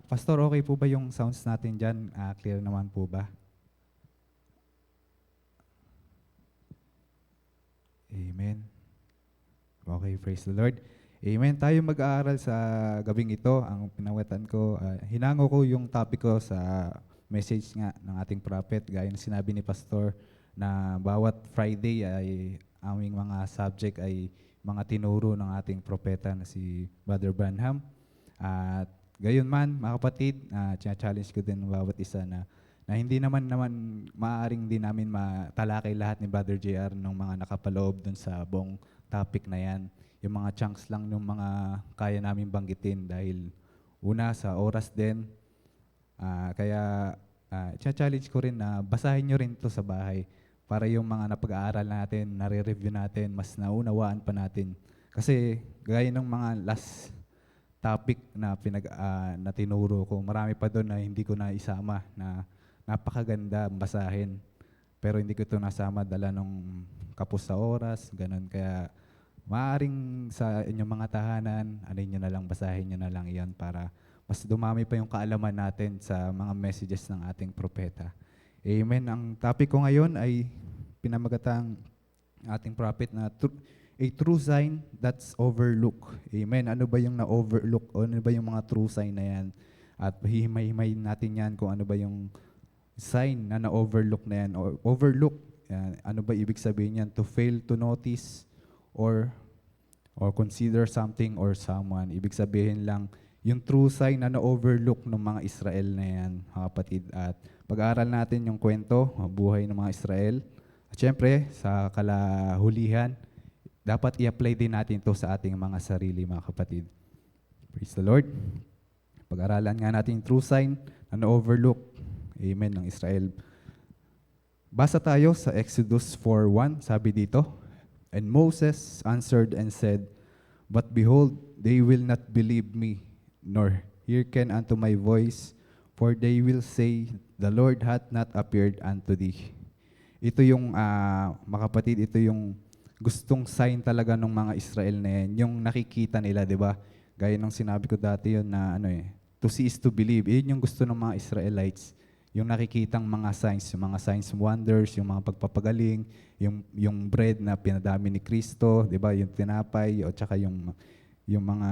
Pastor, okay po ba yung sounds natin dyan? Clear naman po ba? Amen. Okay, praise the Lord. Amen. Tayo mag-aaral sa gabing ito. Ang pinawatan ko, hinango ko yung topic ko sa message nga ng ating prophet. Gaya ng sinabi ni Pastor na bawat Friday ay aming mga subject ay mga tinuro ng ating propeta na si Brother Branham. At gayon man, mga kapatid, challenge ko din bawat isa na hindi naman maaaring din namin matalakay lahat ni Brother JR ng mga nakapaloob dun sa buong topic na yan. Yung mga chunks lang ng mga kaya namin banggitin dahil una sa oras din. Kaya challenge ko rin na basahin nyo rin to sa bahay para yung mga napag-aaral natin, nare-review natin, mas naunawaan pa natin. Kasi gaya ng mga last topic na na tinuro ko, marami pa doon na hindi ko na isama na napakaganda basahin. Pero hindi ko ito nasama dala nung kapos sa oras, ganun. Kaya maaaring sa inyong mga tahanan, alin nyo na lang, basahin nyo na lang iyan para mas dumami pa yung kaalaman natin sa mga messages ng ating propeta. Amen. Ang topic ko ngayon ay pinamagatang ating prophet na a true sign that's overlooked. Amen. Ano ba yung na-overlook? O ano ba yung mga true sign na yan? At hihimay-himay natin yan kung ano ba yung sign na na-overlook na yan. O overlook, yan. Ano ba ibig sabihin yan? To fail to notice or consider something or someone. Ibig sabihin lang, yung true sign na na-overlook ng mga Israel na yan, mga kapatid. At pag-aaral natin yung kwento, buhay ng mga Israel. At syempre, sa kalahulihan, dapat i-apply din natin ito sa ating mga sarili, mga kapatid. Praise the Lord. Pag-aralan nga natin yung true sign na na-overlook, amen, ng Israel. Basa tayo sa Exodus 4:1, sabi dito, "And Moses answered and said, But behold, they will not believe me, nor hearken unto my voice, for they will say, The Lord hath not appeared unto thee." Ito yung, mga kapatid, ito yung gustong sign talaga ng mga Israel na yan, yung nakikita nila, di ba? Gaya ng sinabi ko dati yun na to see is to believe. Yun yung gusto ng mga Israelites, yung nakikitang mga signs, yung mga signs, wonders, yung mga pagpapagaling, yung bread na pinadami ni Kristo, di ba? Yung tinapay, o tsaka yung mga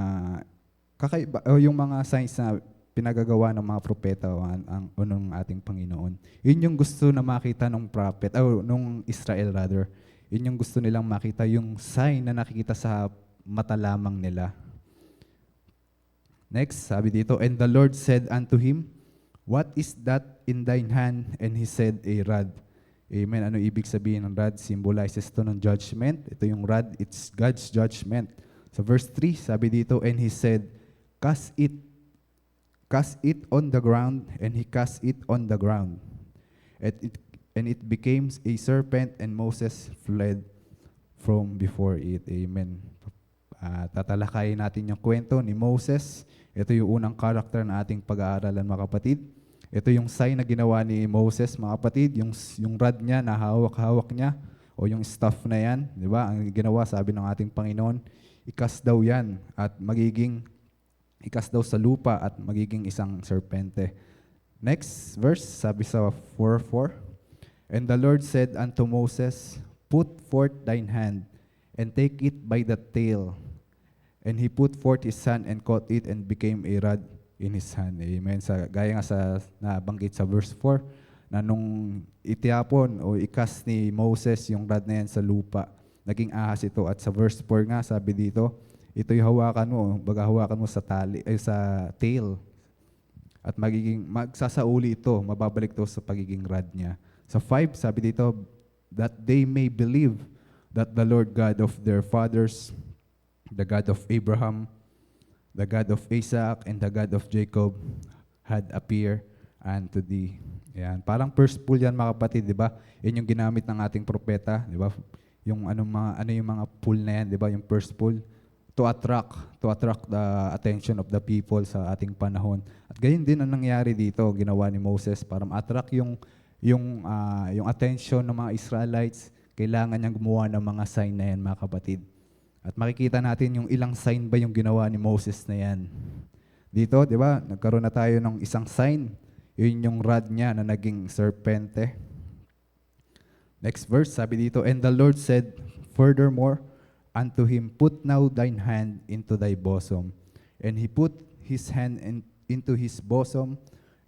kakaiba, o yung mga signs na pinagagawa ng mga propeta o ng ating Panginoon. Yun yung gusto na makita ng prophet, o nung Israel rather. Yun yung gusto nilang makita, yung sign na nakikita sa mata lamang nila. Next, sabi dito, "And the Lord said unto him, What is that in thine hand? And he said, A rod." Amen. Ano ibig sabihin ng rod? Symbolizes to ng judgment. Ito yung rod, it's God's judgment. Sa verse 3, sabi dito, "And he said, Cast it on the ground, and he cast it on the ground. And it became a serpent, and Moses fled from before it." Amen. Tatalakayin natin yung kwento ni Moses. Ito yung unang karakter na ating pag-aaralan, mga kapatid. Ito yung sign na ginawa ni Moses, mga kapatid. Yung rod niya, na hawak-hawak niya, o yung staff na yan, di ba? Ang ginawa, sabi ng ating Panginoon, ikas daw yan, at ikas daw sa lupa, at magiging isang serpente. Next verse, sabi sa 4:4, "And the Lord said unto Moses, Put forth thine hand, and take it by the tail. And he put forth his hand, and caught it, and became a rod in his hand." Amen. Gaya nga sa nabanggit sa verse 4, na nung itiyapon o ikas ni Moses yung rod na yan sa lupa, naging ahas ito. At sa verse 4 nga, sabi dito, ito yung hawakan mo, hawakan mo sa sa tail. At magsasauli ito, mababalik to sa pagiging rod niya. Sa 5, sabi dito, "That they may believe that the Lord God of their fathers, the God of Abraham, the God of Isaac, and the God of Jacob had appeared unto thee." Yan. Parang first pull yan, mga kapatid, di ba? Yan yung ginamit ng ating propeta, di ba? Yung ano yung mga pull na yan, di ba? Yung first pull to attract the attention of the people sa ating panahon. At gayon din ang nangyari dito, ginawa ni Moses para ma-attract yung attention ng mga Israelites. Kailangan niyang gumawa ng mga sign na yan, mga kapatid. At makikita natin yung ilang sign ba yung ginawa ni Moses na yan. Dito, di ba, nagkaroon na tayo ng isang sign. Yun yung rod niya na naging serpente. Next verse, sabi dito, "And the Lord said, furthermore, unto him, Put now thine hand into thy bosom. And he put his hand into his bosom,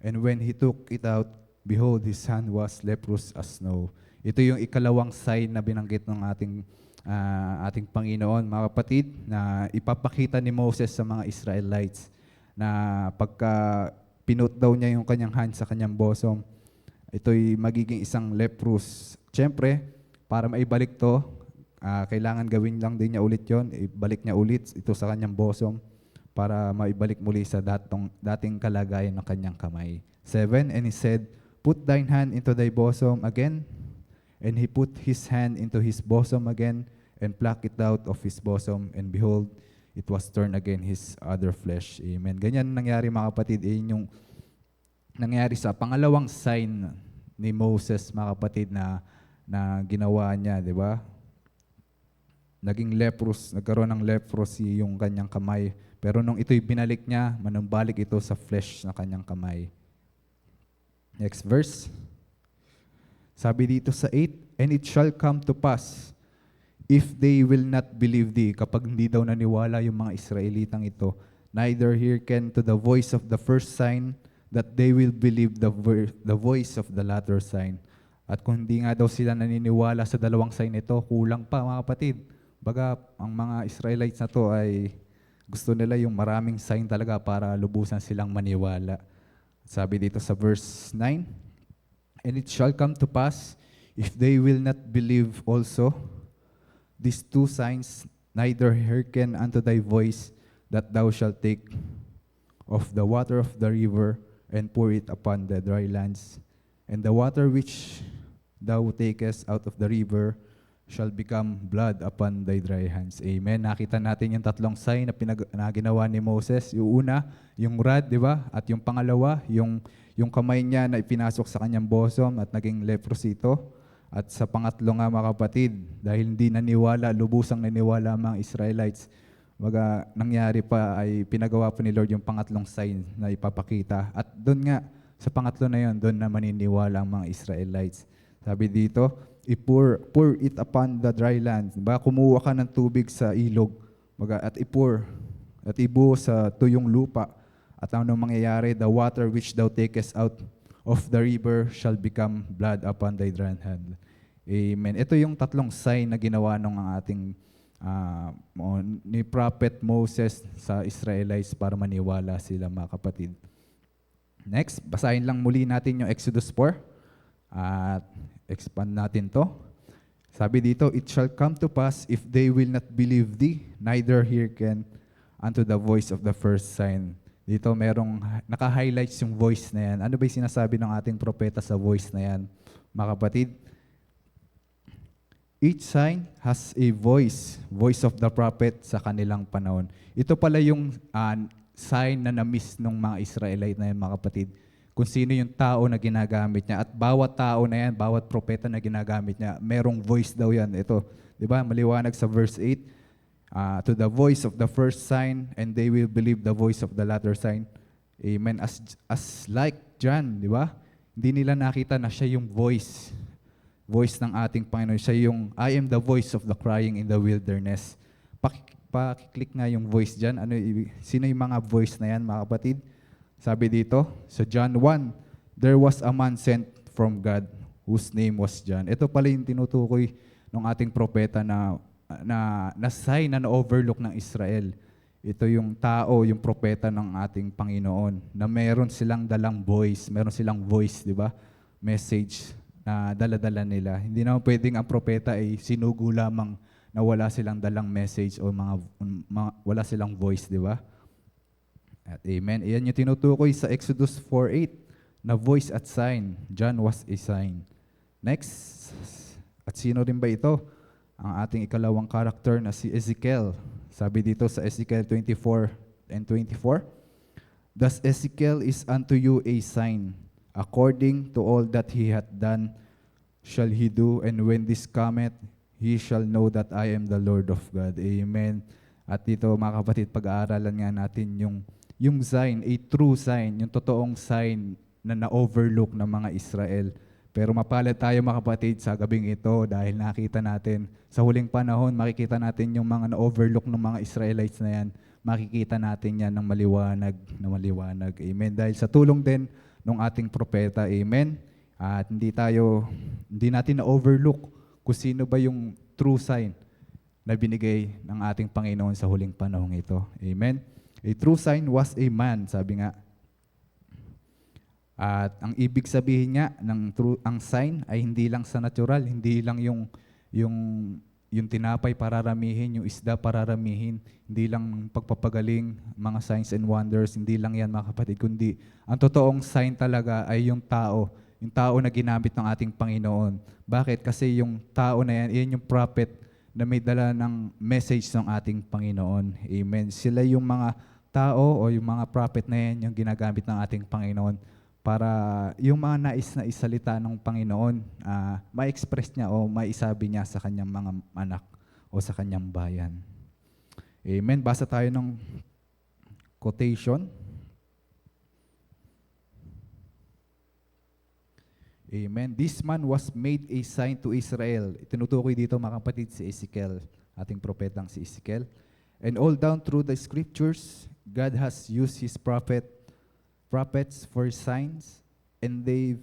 and when he took it out, behold, his hand was leprous as snow." Ito yung ikalawang sign na binanggit ng ating Panginoon, mga kapatid, na ipapakita ni Moses sa mga Israelites na pagka pinut daw niya yung kanyang hand sa kanyang bosom, ito'y magiging isang leprous. Siyempre, para maibalik to, kailangan gawin lang din niya ulit yon, ibalik niya ulit ito sa kanyang bosom para maibalik muli sa dating kalagayan ng kanyang kamay. 7, "And he said, Put thine hand into thy bosom again. And he put his hand into his bosom again, and plucked it out of his bosom, and behold, it was turned again his other flesh." Amen. Ganyan nangyari, mga kapatid. Yung nangyari sa pangalawang sign ni Moses, mga kapatid, na ginawa niya, di ba? Naging leprous, nagkaroon ng leprosy yung kanyang kamay. Pero nung ito'y binalik niya, manumbalik ito sa flesh na kanyang kamay. Next verse. Sabi dito sa 8, "And it shall come to pass, if they will not believe thee," kapag hindi daw naniwala yung mga Israelitang ito, "neither hearken to the voice of the first sign, that they will believe the voice of the latter sign." At kung hindi nga daw sila naniniwala sa dalawang sign ito, kulang pa, mga kapatid. Baga, ang mga Israelites na to ay gusto nila yung maraming sign talaga para lubusan silang maniwala. Sabi dito sa verse 9, "And it shall come to pass, if they will not believe also these two signs, neither hearken unto thy voice, that thou shalt take of the water of the river, and pour it upon the dry lands. And the water which thou takest out of the river shall become blood upon thy dry hands." Amen. Nakita natin yung tatlong sign na ginawa ni Moses. Yung una, yung rod, di ba? At yung pangalawa, yung kamay niya na ipinasok sa kanyang bosom at naging leprosy ito. At sa pangatlo nga, mga kapatid, dahil hindi naniwala, lubusang naniwala ang mga Israelites, nangyari pa ay pinagawa pa ni Lord yung pangatlong sign na ipapakita. At doon nga, sa pangatlo na yun, doon na maniniwala ang mga Israelites. Sabi dito, pour it upon the dry land. Diba? Kumuha ka ng tubig sa ilog at ibuo sa tuyong lupa. At ano mangyayari? "The water which thou takest out of the river shall become blood upon thy dry hand." Amen. Ito yung tatlong sign na ginawa ng ating ni Prophet Moses sa Israelites para maniwala sila, mga kapatid. Next, basahin lang muli natin yung Exodus 4 at expand natin to. Sabi dito, "It shall come to pass, if they will not believe thee, neither hearken unto the voice of the first sign." Dito merong naka-highlights yung voice na yan. Ano ba yung sinasabi ng ating propeta sa voice na yan, mga kapatid? Each sign has a voice of the prophet sa kanilang panahon. Ito pala yung sign na na-miss ng mga Israelite na yan, mga kapatid. Kung sino yung tao na ginagamit niya. At bawat tao na yan, bawat propeta na ginagamit niya, merong voice daw yan. Ito, di ba, maliwanag sa verse 8, "To the voice of the first sign, and they will believe the voice of the latter sign." Amen. As like John, di ba? Hindi nila nakita na siya yung voice ng ating Panginoon. Siya yung, "I am the voice of the crying in the wilderness." Pakiclick nga yung voice dyan. Sino yung mga voice na yan, mga kapatid? Sabi dito, sa John 1, "There was a man sent from God, whose name was John." Ito pala yung tinutukoy ng ating propeta na sign na na-overlook ng Israel. Ito yung tao, yung propeta ng ating Panginoon, na meron silang dalang voice, di ba? Message na dala-dala nila. Hindi naman pwedeng ang propeta ay sinugo lamang na wala silang dalang message o wala silang voice, di ba? At amen. Iyan yung tinutukoy sa Exodus 4:8 na voice at sign. John was a sign. Next, at sino rin ba ito? Ang ating ikalawang karakter na si Ezekiel. Sabi dito sa Ezekiel 24:24, "Thus Ezekiel is unto you a sign, according to all that he hath done shall he do, and when this cometh, he shall know that I am the Lord of God." Amen. At dito, mga kapatid, pag-aaralan nga natin yung sign, a true sign, yung totoong sign na na-overlook ng mga Israel. Pero mapalad tayo mga kapatid sa gabing ito dahil nakita natin sa huling panahon, makikita natin yung mga na-overlook ng mga Israelites na yan. Makikita natin yan ng maliwanag na maliwanag. Amen. Dahil sa tulong din ng ating propeta. Amen. At hindi natin na-overlook kung sino ba yung true sign na binigay ng ating Panginoon sa huling panahong ito. Amen. A true sign was a man, sabi nga. At ang ibig sabihin nga ang sign ay hindi lang sa natural, hindi lang yung yung tinapay pararamihin, yung isda pararamihin, hindi lang pagpapagaling, mga signs and wonders, hindi lang yan mga kapatid, kundi ang totoong sign talaga ay yung tao na ginamit ng ating Panginoon. Bakit? Kasi yung tao na yan yung prophet na may dala ng message ng ating Panginoon. Amen. Sila yung mga tao o yung mga prophet na yan yung ginagamit ng ating Panginoon para yung mga nais na isalita ng Panginoon, ma-express niya o maisabi niya sa kanyang mga anak o sa kanyang bayan. Amen. Basa tayo ng quotation. Amen. This man was made a sign to Israel. Tinutukoy dito mga kapatid si Ezekiel, ating propetang si Ezekiel. And all down through the scriptures, God has used His prophets for signs, and they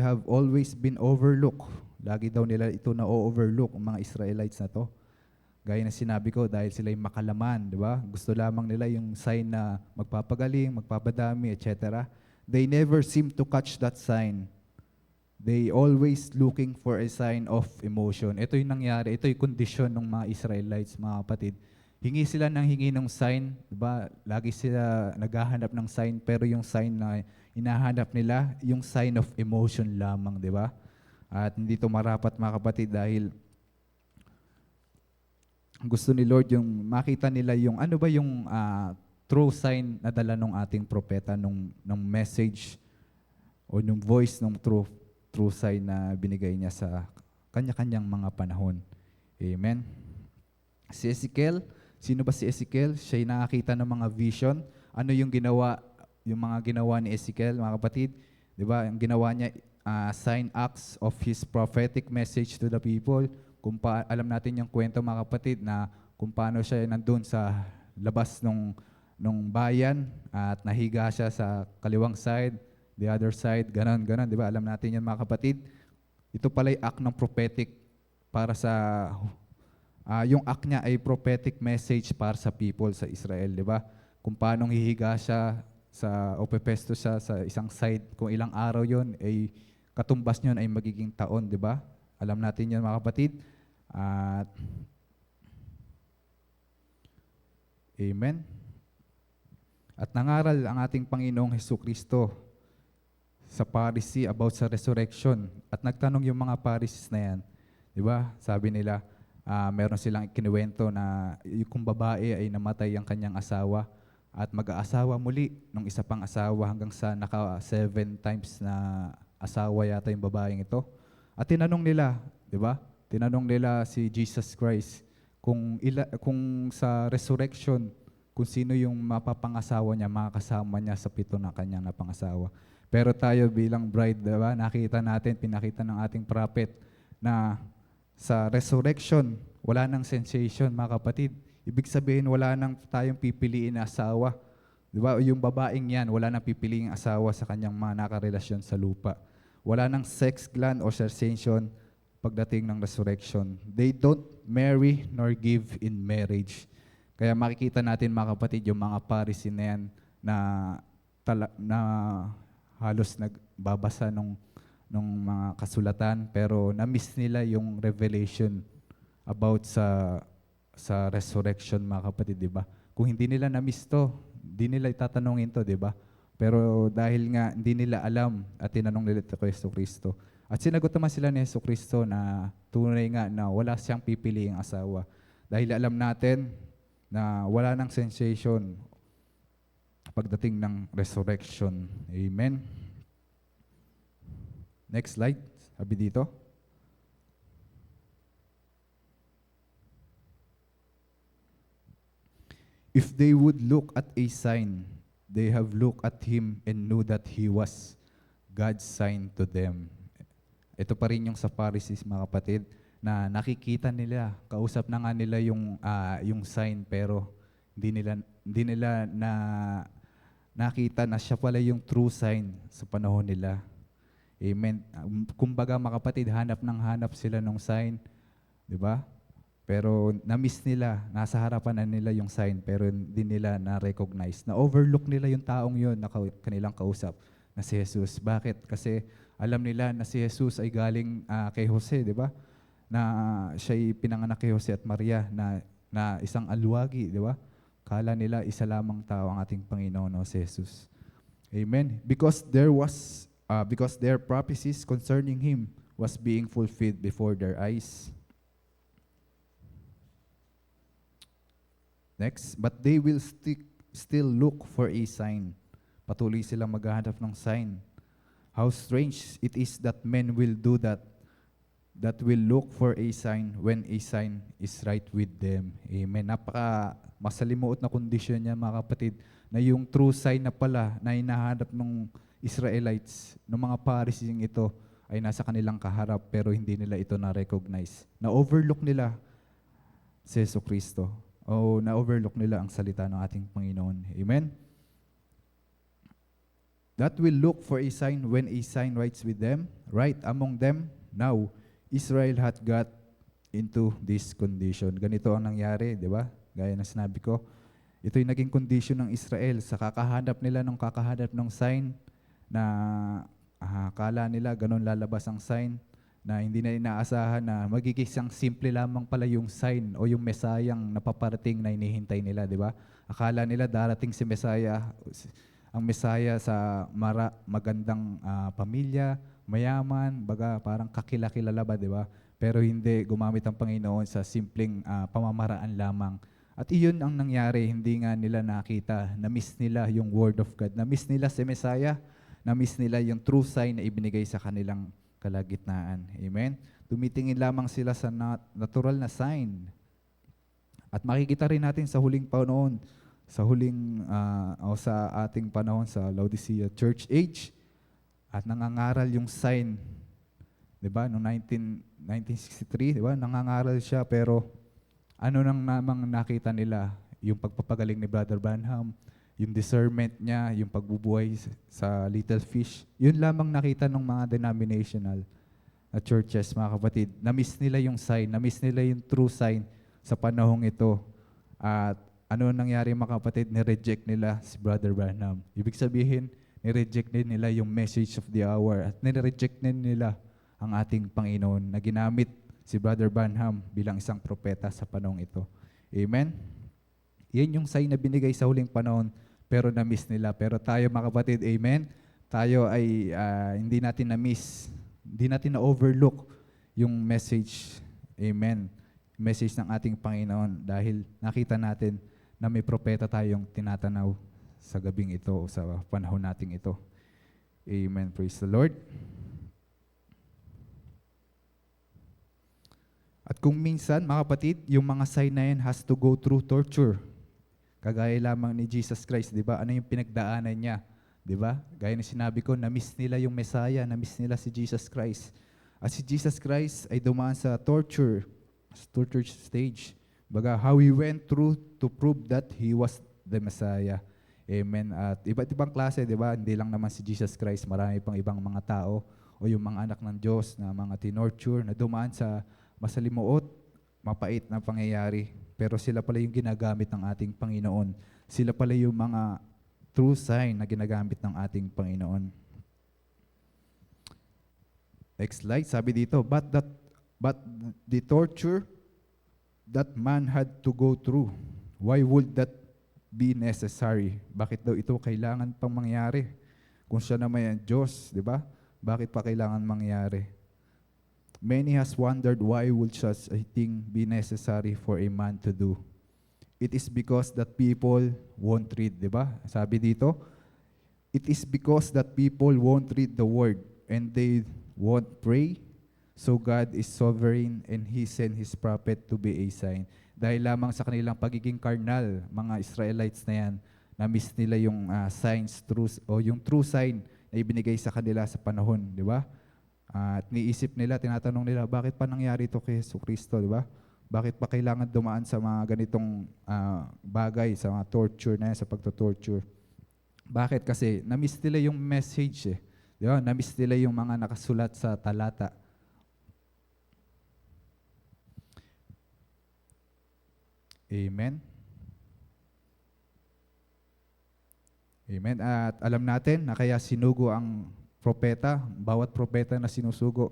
have always been overlooked. Lagi daw nila ito na overlook ang mga Israelites na to. Gaya na sinabi ko, dahil sila yung makalaman, di ba? Gusto lamang nila yung sign na magpapagaling, magpapadami, etc. They never seem to catch that sign. They always looking for a sign of emotion. Ito yung nangyari, ito yung kondisyon ng mga Israelites, mga kapatid. Hingi sila ng hingi ng sign, diba? Lagi sila naghahanap ng sign, pero yung sign na hinahanap nila, yung sign of emotion lamang, diba? At hindi ito marapat mga kapatid dahil gusto ni Lord yung makita nila yung ano ba yung true sign na dala ng ating propeta, ng message o yung voice ng true sign na binigay niya sa kanya-kanyang mga panahon. Amen. Si Ezekiel, sino ba si Ezekiel? Siya ay nakakita ng mga vision. Ano yung mga ginawa ni Ezekiel, mga kapatid? Di ba? Ang ginawa niya, sign acts of his prophetic message to the people. Alam natin yung kwento, mga kapatid, na kung paano siya nandun sa labas nung bayan at nahiga siya sa kaliwang side, the other side, ganon, di ba? Alam natin yan, mga kapatid. Ito pala yung act ng prophetic para sa yung act niya ay prophetic message para sa people sa Israel, di ba? Kung paano hihiga siya o pepesto siya sa isang side, kung ilang araw yon ay katumbas niyon ay magiging taon, di ba? Alam natin yan, mga kapatid. At amen. At nangaral ang ating Panginoong Hesukristo sa Pharisee about sa resurrection. At nagtanong yung mga Pharisees na yan, di ba? Sabi nila, meron silang kinuwento na kung babae ay namatay ang kanyang asawa at mag-aasawa muli ng isa pang asawa hanggang sa 7 times na asawa yata yung babaeng ito. At tinanong nila, di ba? Tinanong nila si Jesus Christ kung sa resurrection, kung sino yung mapapangasawa niya, makakasama niya sa 7 na kanyang napangasawa. Pero tayo bilang bride, diba, pinakita ng ating prophet na sa resurrection, wala nang sensation, mga kapatid. Ibig sabihin, wala nang tayong pipiliin na asawa. Diba? Yung babaeng yan, wala nang pipiliing asawa sa kanyang mga nakarelasyon sa lupa. Wala nang sex gland o sensation pagdating ng resurrection. They don't marry nor give in marriage. Kaya makikita natin, mga kapatid, yung mga Pharisee na yan na halos nagbabasa nung mga kasulatan, pero na-miss nila yung revelation about sa resurrection, mga kapatid, di ba? Kung hindi nila na-miss to, hindi nila itatanungin to, di ba? Pero dahil nga hindi nila alam at tinanong nila ito kay Jesucristo. At sinagot naman sila ni Jesucristo na tunay nga na wala siyang pipiliing asawa. Dahil alam natin na wala nang sensation pagdating ng resurrection. Amen. Next slide. Sabi dito. If they would look at a sign, they have looked at him and knew that he was God's sign to them. Ito pa rin yung sa Pharisees, mga kapatid, na nakikita nila, kausap na nga nila yung sign, pero hindi nila nakita na siya pala yung true sign sa panahon nila. Amen. Kumbaga, mga kapatid, hanap sila ng sign, di ba? Pero na-miss nila, nasa harapan na nila yung sign, pero hindi nila na-recognize. Na-overlook nila yung taong yun na kanilang kausap, na si Jesus. Bakit? Kasi alam nila na si Jesus ay galing kay Jose, di ba? Na siya'y pinanganak kay Jose at Maria, na isang alwagi, di ba? Kala nila isa lamang tao ang ating Panginoon, no, si Jesus. Amen. Because their prophecies concerning him was being fulfilled before their eyes. Next, but they will still look for a sign. Patuloy silang maghahanap ng sign. How strange it is that men will do that will look for a sign when a sign is right with them. Amen. Napaka masalimuot na kondisyon niya, mga kapatid, na yung true sign na pala na hinahanap ng Israelites, ng mga Pharisees ito, ay nasa kanilang kaharap pero hindi nila ito na-recognize. Na-overlook nila si Jesucristo. O na-overlook nila ang salita ng ating Panginoon. Amen? That will look for a sign when a sign right among them. Now, Israel had got into this condition. Ganito ang nangyari, di ba? Gaya ng sinabi ko. Ito yung naging condition ng Israel sa kakahanap ng sign na akala nila ganun lalabas ang sign, na hindi na inaasahan na magiging isang simple lamang pala yung sign o yung Mesayang napaparating na inihintay nila, di ba? Akala nila darating si Mesaya, ang Mesaya sa magandang pamilya, mayaman, baga parang kakilakilala ba, di ba? Pero hindi, gumamit ang Panginoon sa simpleng pamamaraan lamang. At iyon ang nangyari, hindi nga nila nakita, na-miss nila yung Word of God, na-miss nila si Mesaya, na-miss nila yung true sign na ibinigay sa kanilang kalagitnaan. Amen? Tumitingin lamang sila sa natural na sign. At makikita rin natin sa huling panahon, sa ating panahon sa Laodicea Church Age, at nangangaral yung sign. 'Di ba? Noong 1963, 'di ba? Nangangaral siya, pero ano nang namang nakita nila? Yung pagpapagaling ni Brother Branham, yung discernment niya, yung pagbubuhay sa little fish, yun lamang nakita ng mga denominational na churches, mga kapatid. Na-miss nila yung sign, na-miss nila yung true sign sa panahong ito. At ano nangyari, mga kapatid? Ni-reject nila si Brother Branham. Ibig sabihin, ni-reject din nila yung message of the hour at ni-reject din nila ang ating Panginoon na ginamit si Brother Branham bilang isang propeta sa panahong ito. Amen? Yan yung sign na binigay sa huling panahon, pero na-miss nila. Pero tayo, mga kapatid, amen, tayo ay hindi natin na-miss, hindi natin na-overlook yung message, amen, message ng ating Panginoon, dahil nakita natin na may propeta tayong tinatanaw sa gabing ito o sa panahon nating ito. Amen. Praise the Lord. At kung minsan, mga kapatid, yung mga sign na yan has to go through torture. Kagaya lamang ni Jesus Christ, di ba? Ano yung pinagdaanan niya? Di ba? Gaya na sinabi ko, na-miss nila yung Messiah, na-miss nila si Jesus Christ. At si Jesus Christ ay dumaan sa torture stage. Baga, how he went through to prove that he was the Messiah. Amen. At iba't ibang klase, di ba? Hindi lang naman si Jesus Christ, marami pang ibang mga tao o yung mga anak ng Diyos na mga tinorture na dumaan sa masalimuot, mapait na pangyayari. Pero sila pala yung ginagamit ng ating Panginoon. Sila pala yung mga true sign na ginagamit ng ating Panginoon. Next slide, sabi dito, but the torture that man had to go through, why would that be necessary? Bakit daw ito kailangan pang mangyari? Kung siya naman yung Diyos, di ba? Bakit pa kailangan mangyari? Many has wondered why would such a thing be necessary for a man to do. It is because that people won't read, di ba? Sabi dito, it is because that people won't read the word and they won't pray. So God is sovereign and He sent His prophet to be a sign. Dahil lamang sa kanilang pagiging karnal, mga Israelites na yan, Na-miss nila yung signs, truth, o yung true sign na ibinigay sa kanila sa panahon, di ba? At niisip nila, tinatanong nila, bakit pa nangyari ito kay Jesucristo, di ba? Bakit pa kailangan dumaan sa mga ganitong bagay, sa mga torture na yan, sa pagto-torture? Bakit? Kasi na-miss nila yung message eh. Di ba? Na-miss nila yung mga nakasulat sa talata. Amen. Amen. At alam natin na kaya sinugo ang propeta, bawat propeta na sinusugo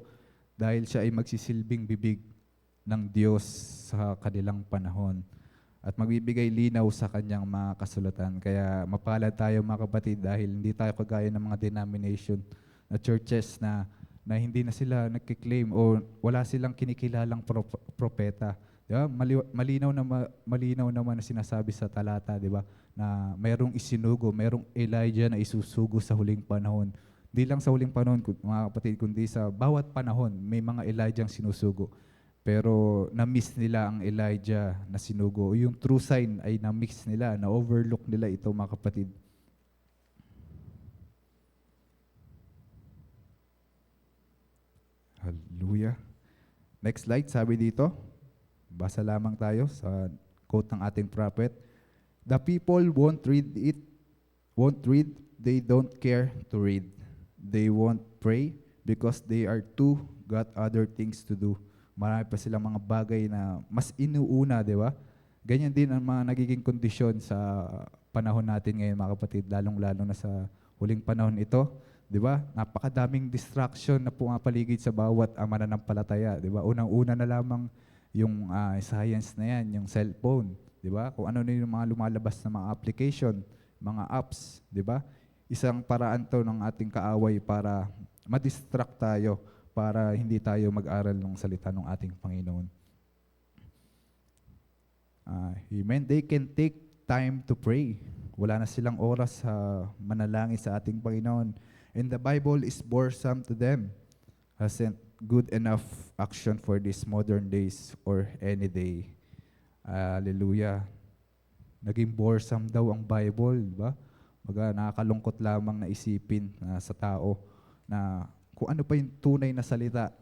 dahil siya ay magsisilbing bibig ng Diyos sa kanilang panahon at magbibigay linaw sa kanyang mga kasulatan. Kaya mapalad tayo mga kapatid dahil hindi tayo kagaya ng mga denomination na churches na hindi na sila nagkiklaim o wala silang kinikilalang propeta. Di ba? Malinaw naman na sinasabi sa talata, di ba? Na mayroong isinugo, mayroong Elijah na isusugo sa huling panahon. Di lang sa huling panahon, mga kapatid, kundi sa bawat panahon, may mga Elijah ang sinusugo. Pero na-miss nila ang Elijah na sinugo. Yung true sign ay na-mix nila, na-overlook nila ito, mga kapatid. Hallelujah. Next slide, sabi dito, basa lamang tayo sa quote ng ating prophet. The people won't read, they don't care to read. They won't pray because they are too got other things to do. Marami pa silang mga bagay na mas inuuna, di ba? Ganyan din ang mga nagiging kondisyon sa panahon natin ngayon, mga kapatid, lalong-lalo na sa huling panahon ito, di ba? Napakadaming distraction na pumapaligid sa bawat mananampalataya, di ba? Unang-una na lamang yung science na yan, yung cellphone, di ba? Kung ano na yung mga lumalabas na mga application, mga apps, di ba? Isang paraan to ng ating kaaway para ma-distract tayo, para hindi tayo mag-aral ng salita ng ating Panginoon. Amen. They can take time to pray. Wala na silang oras sa manalangin sa ating Panginoon. And the Bible is boresome to them. Hasn't good enough action for these modern days or any day. Hallelujah. Naging boresome daw ang Bible, di ba? Nakakalungkot lamang na isipin sa tao na kung ano pa yung tunay na salita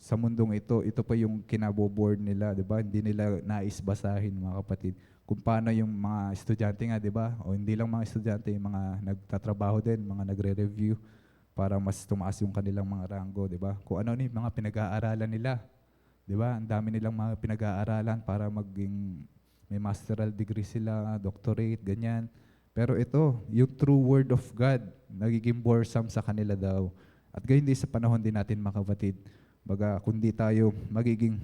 sa mundong ito pa yung kinaboboard nila, di ba? Hindi nila nais basahin, mga kapatid. Kung paano yung mga estudyante nga, di ba? O hindi lang mga estudyante, yung mga nagtatrabaho din, mga nagre-review para mas tumaas yung kanilang mga ranggo, di ba? Kung ano yung mga pinag-aaralan nila, di ba? Ang dami nilang mga pinag-aaralan para maging may masteral degree sila, doctorate, ganyan. Pero ito, yung true word of God, nagiging boresome sa kanila daw. At gayon din sa panahon din natin, mga kapatid. Baga, kung di tayo magiging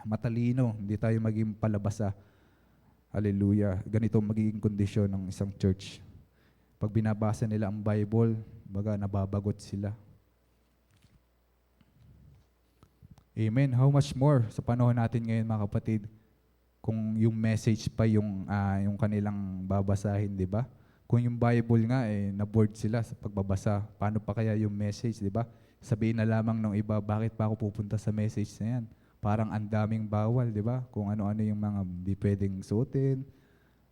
matalino, hindi tayo maging palabasa, hallelujah, ganito magiging kondisyon ng isang church. Pag binabasa nila ang Bible, baga nababagot sila. Amen. How much more sa panahon natin ngayon, mga kapatid, kung yung message pa yung kanilang babasahin, di ba? Kung yung Bible nga, na-board sila sa pagbabasa, paano pa kaya yung message, di ba? Sabihin na lamang ng iba, bakit pa ako pupunta sa message na yan? Parang ang daming bawal, di ba? Kung ano-ano yung mga di pwedeng suotin,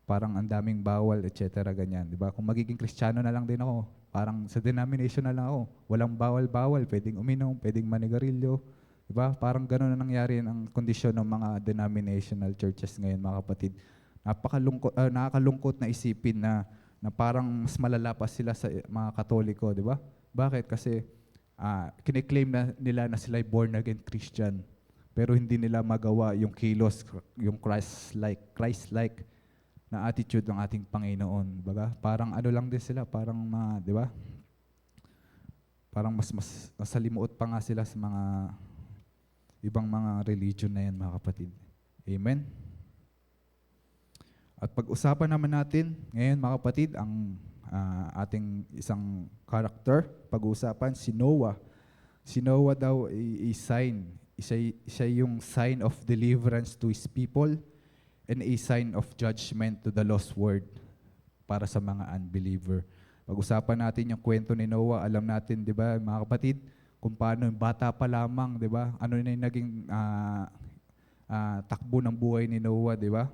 parang ang daming bawal, etc. ganyan, di ba? Kung magiging Kristiyano na lang din ako, parang sa denomination na lang ako, walang bawal-bawal, pwedeng uminom, pwedeng manigarilyo, di ba? Parang gano'n na nangyari ang kondisyon ng mga denominational churches ngayon, mga kapatid. Nakakalungkot na isipin na parang mas malala pa sila sa mga Katoliko, di ba? Bakit? Kasi kiniklaim na nila na sila born again Christian, pero hindi nila magawa yung kilos, yung Christ-like na attitude ng ating Panginoon. Baga, parang ano lang din sila, parang di ba? Parang mas masalimuot pa nga sila sa mga ibang mga religion na yan, mga kapatid. Amen? At pag-usapan naman natin ngayon, mga kapatid, ang ating isang character, pag-uusapan, si Noah. Si Noah daw ay sign. Siya yung sign of deliverance to his people and a sign of judgment to the lost world para sa mga unbeliever. Pag-usapan natin yung kwento ni Noah, alam natin, di ba, mga kapatid, kung paano yung bata pa lamang, di ba? Ano na yung naging takbo ng buhay ni Noah, di ba?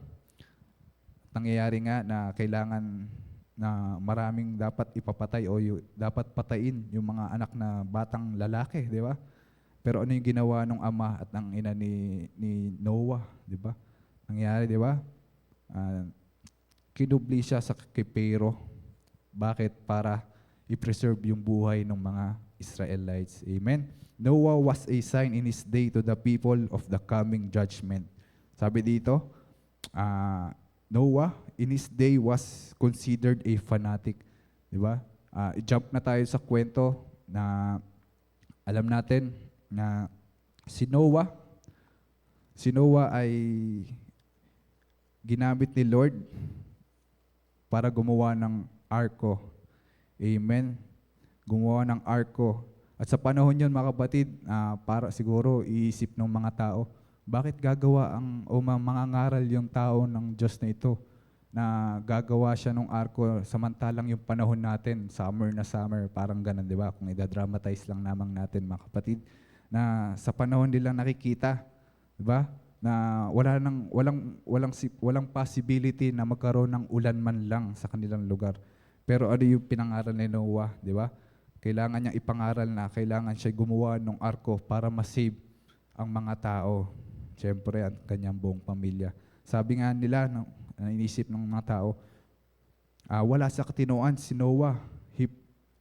nangyayari nga na kailangan na maraming dapat ipapatay o dapat patayin yung mga anak na batang lalaki, di ba? Pero ano yung ginawa ng ama at ng ina ni Noah, di ba? Nangyari, di ba? Ah, kinubli siya sa kipero. Bakit? Para i-preserve yung buhay ng mga Israelites. Amen? Noah was a sign in his day to the people of the coming judgment. Sabi dito, Noah in his day was considered a fanatic. Di ba? I-jump na tayo sa kwento na alam natin na si Noah ay ginamit ni Lord para gumawa ng arko. Amen. Gumawa ng arko. At sa panahon yun, mga kapatid, para siguro iisip ng mga tao, bakit gagawa o mangangaral yung tao ng Diyos na ito na gagawa siya ng arko samantalang yung panahon natin, summer na summer, parang ganun, di ba? Kung idadramatize lang namang natin, mga kapatid, na sa panahon nilang nakikita, di ba? Na walang possibility na magkaroon ng ulan man lang sa kanilang lugar. Pero ano yung pinangaral ni Noah, di ba? Kailangan niyang ipangaral na kailangan siya gumawa ng arko para masave ang mga tao. Siyempre, ang kanyang buong pamilya. Sabi nga nila, inisip ng mga tao, wala sa katinoan si Noah.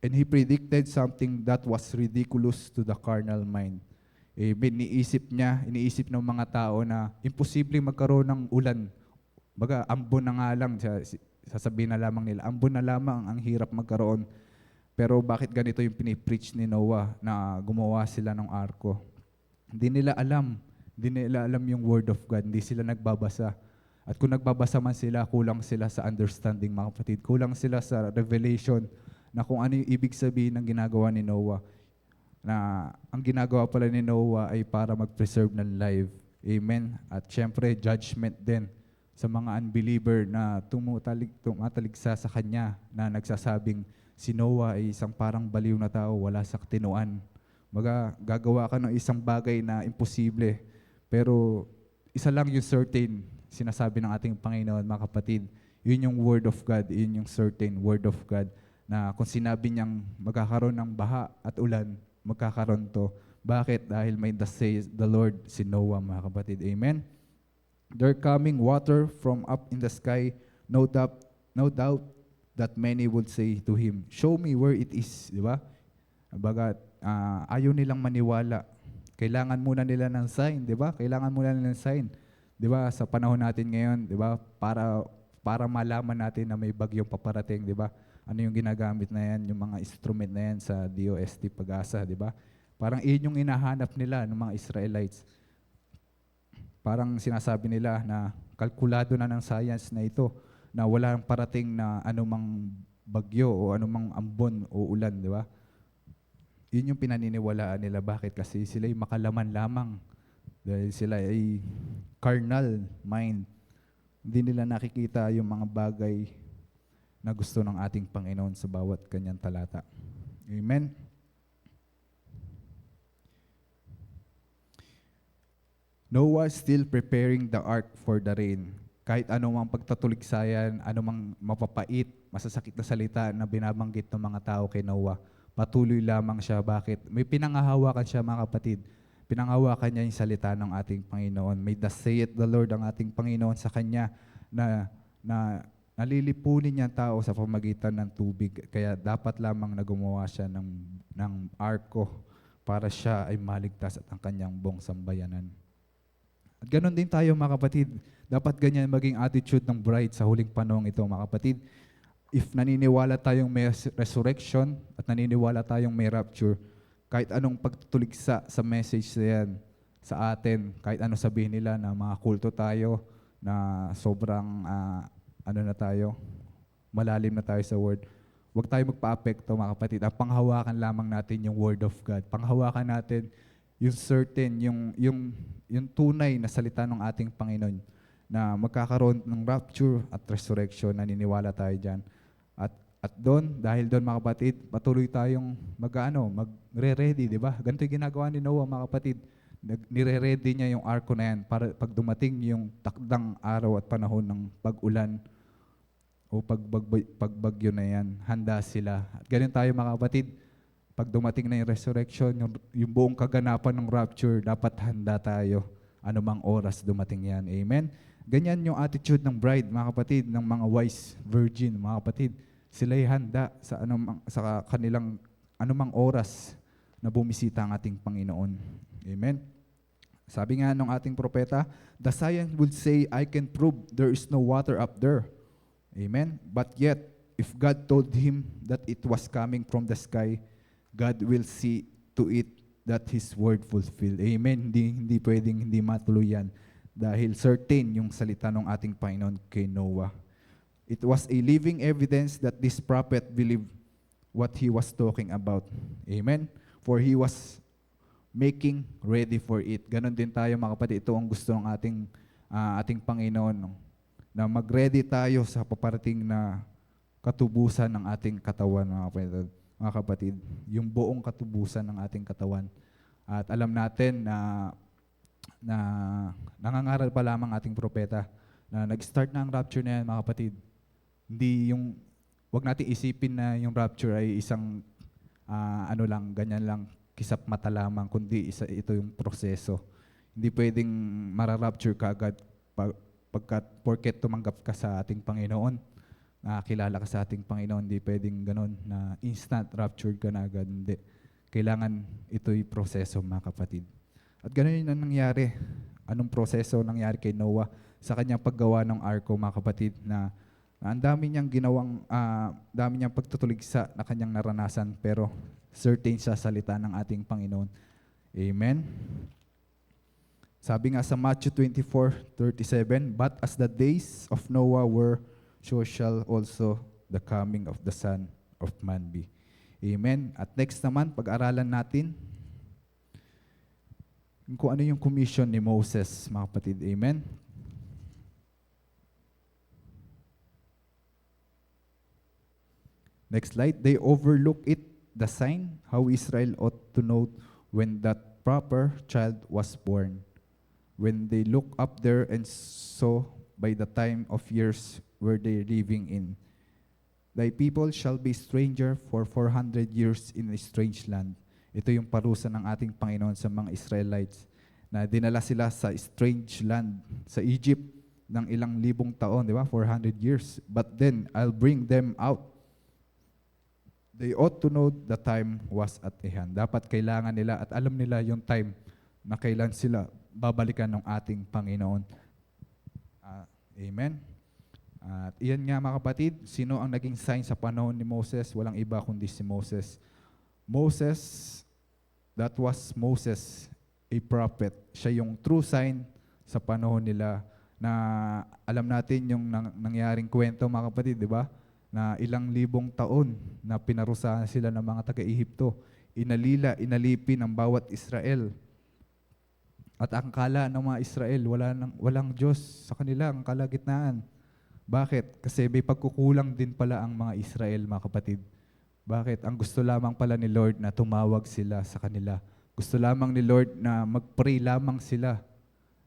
And he predicted something that was ridiculous to the carnal mind. Iniisip ng mga tao na imposible magkaroon ng ulan. Baga, ambon na nga lang, sasabihin na lamang nila, ambon na lamang ang hirap magkaroon. Pero bakit ganito yung pinipreach ni Noah na gumawa sila ng arko? Hindi nila alam yung word of God, hindi sila nagbabasa. At kung nagbabasa man sila, kulang sila sa understanding, mga kapatid. Kulang sila sa revelation na kung ano yung ibig sabihin ng ginagawa ni Noah. Na ang ginagawa pala ni Noah ay para mag-preserve ng life. Amen. At syempre, judgment din sa mga unbeliever na tumataligsa sa kanya na nagsasabing si Noah ay isang parang baliw na tao, wala sa katinoan. Gagawa ka ng isang bagay na imposible. Pero isa lang yung certain, sinasabi ng ating Panginoon, mga kapatid, yun yung word of God, yun yung certain word of God, na kung sinabi niyang magkakaroon ng baha at ulan, magkakaroon to. Bakit? Dahil may thus says the Lord si Noah, mga kapatid. Amen? There coming water from up in the sky, no doubt that many would say to him, show me where it is. Di ba? Bagat, ayaw nilang maniwala. Kailangan muna nila ng sign, di ba? Kailangan muna nila ng sign. Di ba? Sa panahon natin ngayon, di ba? Para malaman natin na may bagyong paparating, di ba? Ano yung ginagamit na yan, yung mga instrument na yan sa DOST Pag-asa, di ba? Parang iyon yung hinahanap nila ng mga Israelites. Parang sinasabi nila na kalkulado na ng science na ito, na walang parating na anumang bagyo o anumang ambon o ulan, di ba? Yun yung pinaniniwalaan nila. Bakit? Kasi sila ay makalaman lamang. Dahil sila ay carnal mind. Hindi nila nakikita yung mga bagay na gusto ng ating Panginoon sa bawat kanyang talata. Amen? Noah still preparing the ark for the rain. Kahit anumang pagtatuligsayan, anumang mapapait, masasakit na salita na binabanggit ng mga tao kay Noah, patuloy lamang siya. Bakit? May pinangahawakan siya, mga kapatid. Pinangahawakan niya yung salita ng ating Panginoon. May thus saith the Lord ang ating Panginoon sa kanya na nalilipunin niya ang tao sa pamagitan ng tubig. Kaya dapat lamang na gumawa siya ng arko para siya ay maligtas at ang kanyang buong sambayanan. At ganoon din tayo, mga kapatid. Dapat ganyan maging attitude ng bride sa huling panahon ito, mga kapatid. If naniniwala tayong may resurrection at naniniwala tayong may rapture, kahit anong pagtutuligsa sa message na yan sa atin, kahit anong sabihin nila na mga kulto tayo, na sobrang malalim na tayo sa word, huwag tayo magpa-apekto, mga kapatid. Panghawakan lamang natin yung word of God. Panghawakan natin yung certain, yung tunay na salita ng ating Panginoon na magkakaroon ng rapture at resurrection. Naniniwala tayo dyan. At doon, dahil doon, mga kapatid, patuloy tayong magre-ready, di ba? Ganito yung ginagawa ni Noah, mga kapatid. Nire-ready niya yung arko na yan para pag dumating yung takdang araw at panahon ng pag-ulan o pagbagyo na yan, handa sila. At ganun tayo mga kapatid, pag dumating na yung resurrection, yung buong kaganapan ng rapture, dapat handa tayo anumang oras dumating yan. Amen? Ganyan yung attitude ng bride, mga kapatid, ng mga wise virgin, mga kapatid. Sila'y handa sa kanilang anumang oras na bumisita ang ating Panginoon. Amen? Sabi nga ng ating propeta, the science would say, I can prove there is no water up there. Amen? But yet, if God told him that it was coming from the sky, God will see to it that His word fulfill. Amen? Hindi pwedeng hindi matuloy yan. Dahil certain yung salita ng ating Panginoon kay Noah. It was a living evidence that this prophet believed what he was talking about. Amen? For he was making ready for it. Ganon din tayo mga kapatid. Ito ang gusto ng ating Panginoon. No? Na mag-ready tayo sa paparating na katubusan ng ating katawan, mga kapatid. Yung buong katubusan ng ating katawan. At alam natin na nangangaral pa lamang ating propeta na nag-start na ang rapture na yan, mga kapatid. Hindi yung, wag natin isipin na yung rapture ay isang ganyan lang, kisap mata lamang, kundi ito yung proseso. Hindi pwedeng mara-rapture ka agad porket tumanggap ka sa ating Panginoon, nakakilala ka sa ating Panginoon, hindi pwedeng ganon na instant raptured ka na agad. Hindi. Kailangan ito'y proseso, mga kapatid. At ganon yun ang nangyari. Anong proseso nangyari kay Noah sa kanyang paggawa ng arko, mga kapatid, na ang dami niyang dami niyang pagtutuligsa na kanyang naranasan, pero certain sa salita ng ating Panginoon. Amen? Sabi nga sa Matthew 24:37, but as the days of Noah were, so shall also the coming of the Son of Man be. Amen? At next naman, pag-aralan natin kung ano yung commission ni Moses, mga kapatid. Amen? Next slide. They overlook it, the sign, how Israel ought to know when that proper child was born. When they look up there and saw by the time of years where they living in. Thy people shall be stranger for 400 years in a strange land. Ito yung parusa ng ating Panginoon sa mga Israelites na dinala sila sa strange land, sa Egypt, ng ilang libong taon, di ba? 400 years. But then, I'll bring them out. They ought to know the time was at hand. Dapat kailangan nila at alam nila yung time na kailan sila babalikan ng ating Panginoon. Amen? At iyan nga mga kapatid, sino ang naging sign sa panahon ni Moses? Walang iba kundi si Moses. Moses, that was Moses, a prophet. Siya yung true sign sa panahon nila na alam natin yung nangyaring kwento, mga kapatid, di ba? Na ilang libong taon na pinarusahan sila ng mga taga-Ehipto. Inalipin ang bawat Israel. At ang kala ng mga Israel, walang Diyos sa kanila, ang kalagitnaan. Bakit? Kasi may pagkukulang din pala ang mga Israel, mga kapatid. Bakit? Ang gusto lamang pala ni Lord na tumawag sila sa kanila. Gusto lamang ni Lord na mag-pray lamang sila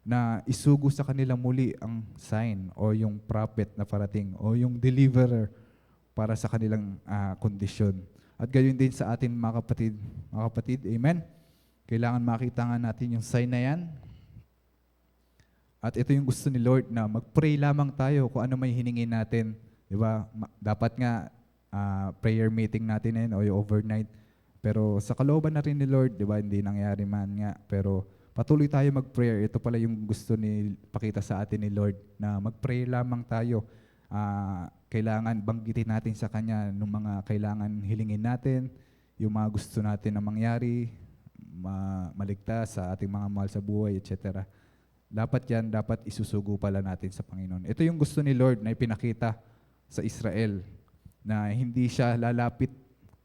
na isugo sa kanila muli ang sign o yung prophet na parating o yung deliverer para sa kanilang kondisyon. At gayon din sa atin mga kapatid, amen? Kailangan makita nga natin yung sign na yan. At ito yung gusto ni Lord na mag-pray lamang tayo kung ano may hiningin natin. Di ba? Dapat nga prayer meeting natin na yun o yung overnight. Pero sa kalooban na rin ni Lord, di ba? Hindi nangyari man nga. Pero patuloy tayo mag-prayer. Ito pala yung gusto pakita sa atin ni Lord na mag-pray lamang tayo. Kailangan banggitin natin sa Kanya ng mga kailangan hilingin natin, yung mga gusto natin na mangyari, maligtas sa ating mga mahal sa buhay, etc. Dapat isusugo pala natin sa Panginoon. Ito yung gusto ni Lord na ipinakita sa Israel, na hindi siya lalapit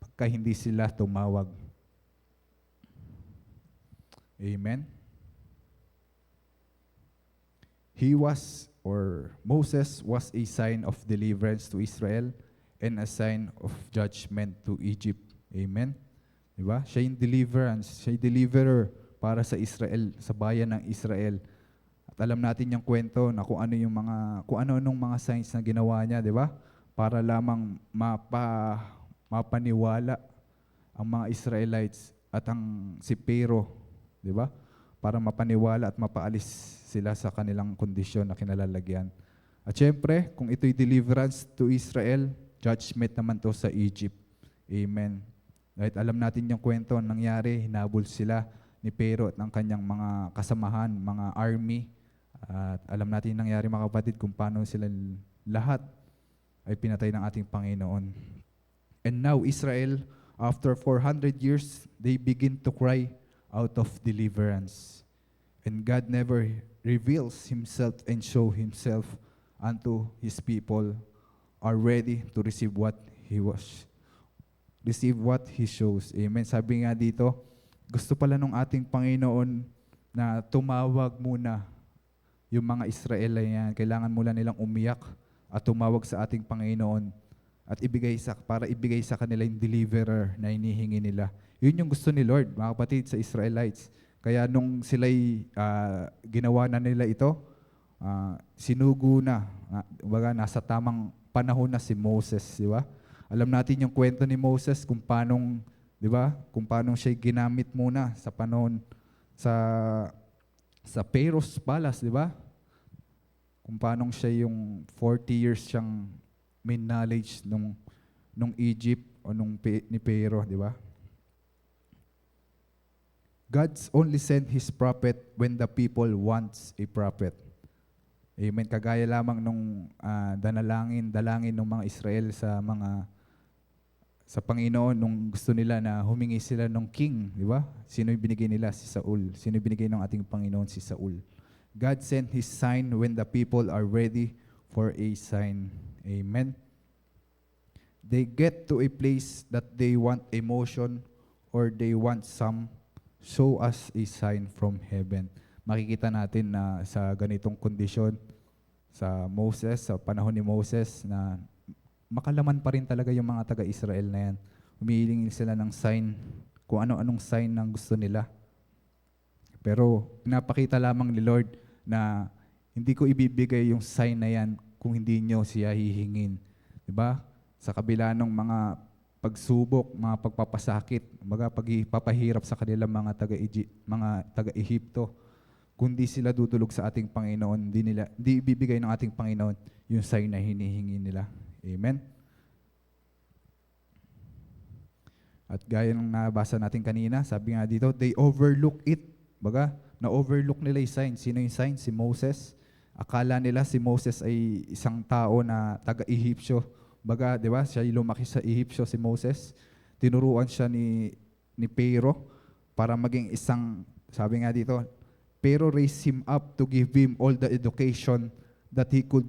pagka hindi sila tumawag. Amen? Moses was a sign of deliverance to Israel and a sign of judgment to Egypt. Amen? Diba? Siya yung deliverance, siya yung deliverer para sa Israel, sa bayan ng Israel. At alam natin yung kwento na kung ano nung mga signs na ginawa niya, di ba? para lamang mapaniwala ang mga Israelites at ang si Pero, di ba? Para mapaniwala at mapaalis sila sa kanilang kondisyon na kinalalagyan. At syempre, kung ito'y deliverance to Israel, judgment naman to sa Egypt. Amen. Kahit alam natin yung kwento, nangyari, hinabol sila ni Pero at ng kanyang mga kasamahan, mga army. At alam natin yung nangyari mga kapatid kung paano sila lahat ay pinatay ng ating Panginoon. And now Israel, after 400 years, they begin to cry out of deliverance. And God never reveals Himself and show Himself unto His people are ready to receive what He shows. Amen. Sabi nga dito, gusto pala nung ating Panginoon na tumawag muna yung mga Israelites. Kailangan mula nilang umiyak at tumawag sa ating Panginoon at para ibigay sa kanila yung deliverer na hinihingi nila. Yun yung gusto ni Lord, mga kapatid, sa Israelites. Kaya nung sila'y ginawa na nila ito, sinugo na, nasa tamang panahon na si Moses, di ba? Alam natin yung kwento ni Moses kung paanong, di ba? Kung paanong siya ginamit muna sa panahon sa Pharaoh's palace, di ba? Kung paanong siya yung 40 years siyang may knowledge nung Egypt o ni Pharaoh, di ba? God's only sent His prophet when the people wants a prophet. Amen. Kagaya lamang nung dalangin ng mga Israel sa Panginoon nung gusto nila na humingi sila ng king, di ba? Sino yung binigay nila? Si Saul. Sino yung binigay ng ating Panginoon? Si Saul. God sent His sign when the people are ready for a sign. Amen. They get to a place that they want emotion or they want some, show us a sign from heaven. Makikita natin na sa ganitong kondisyon sa panahon ni Moses, na makalaman pa rin talaga yung mga taga-Israel na yan. Humihiling sila ng sign, kung ano-anong sign ng gusto nila. Pero pinapakita lamang ni Lord na hindi ko ibibigay yung sign na yan kung hindi nyo siya hihingin. Diba? Sa kabila ng mga pagsubok, mga pagpapasakit, pagpapahirap sa kanilang mga taga-Ehipto, kundi sila dudulog sa ating Panginoon, di ibibigay ng ating Panginoon yung sign na hinihingi nila. Amen? At gaya ng nabasa natin kanina, sabi nga dito, they overlook it. Na-overlook nila yung sign. Sino yung sign? Si Moses. Akala nila si Moses ay isang tao na taga-Ehipsyo. Di ba? Siya yung lumaki sa Ehipsyo, si Moses. Tinuruan siya ni Pharaoh para maging isang, sabi nga dito, Pharaoh raised him up to give him all the education that he could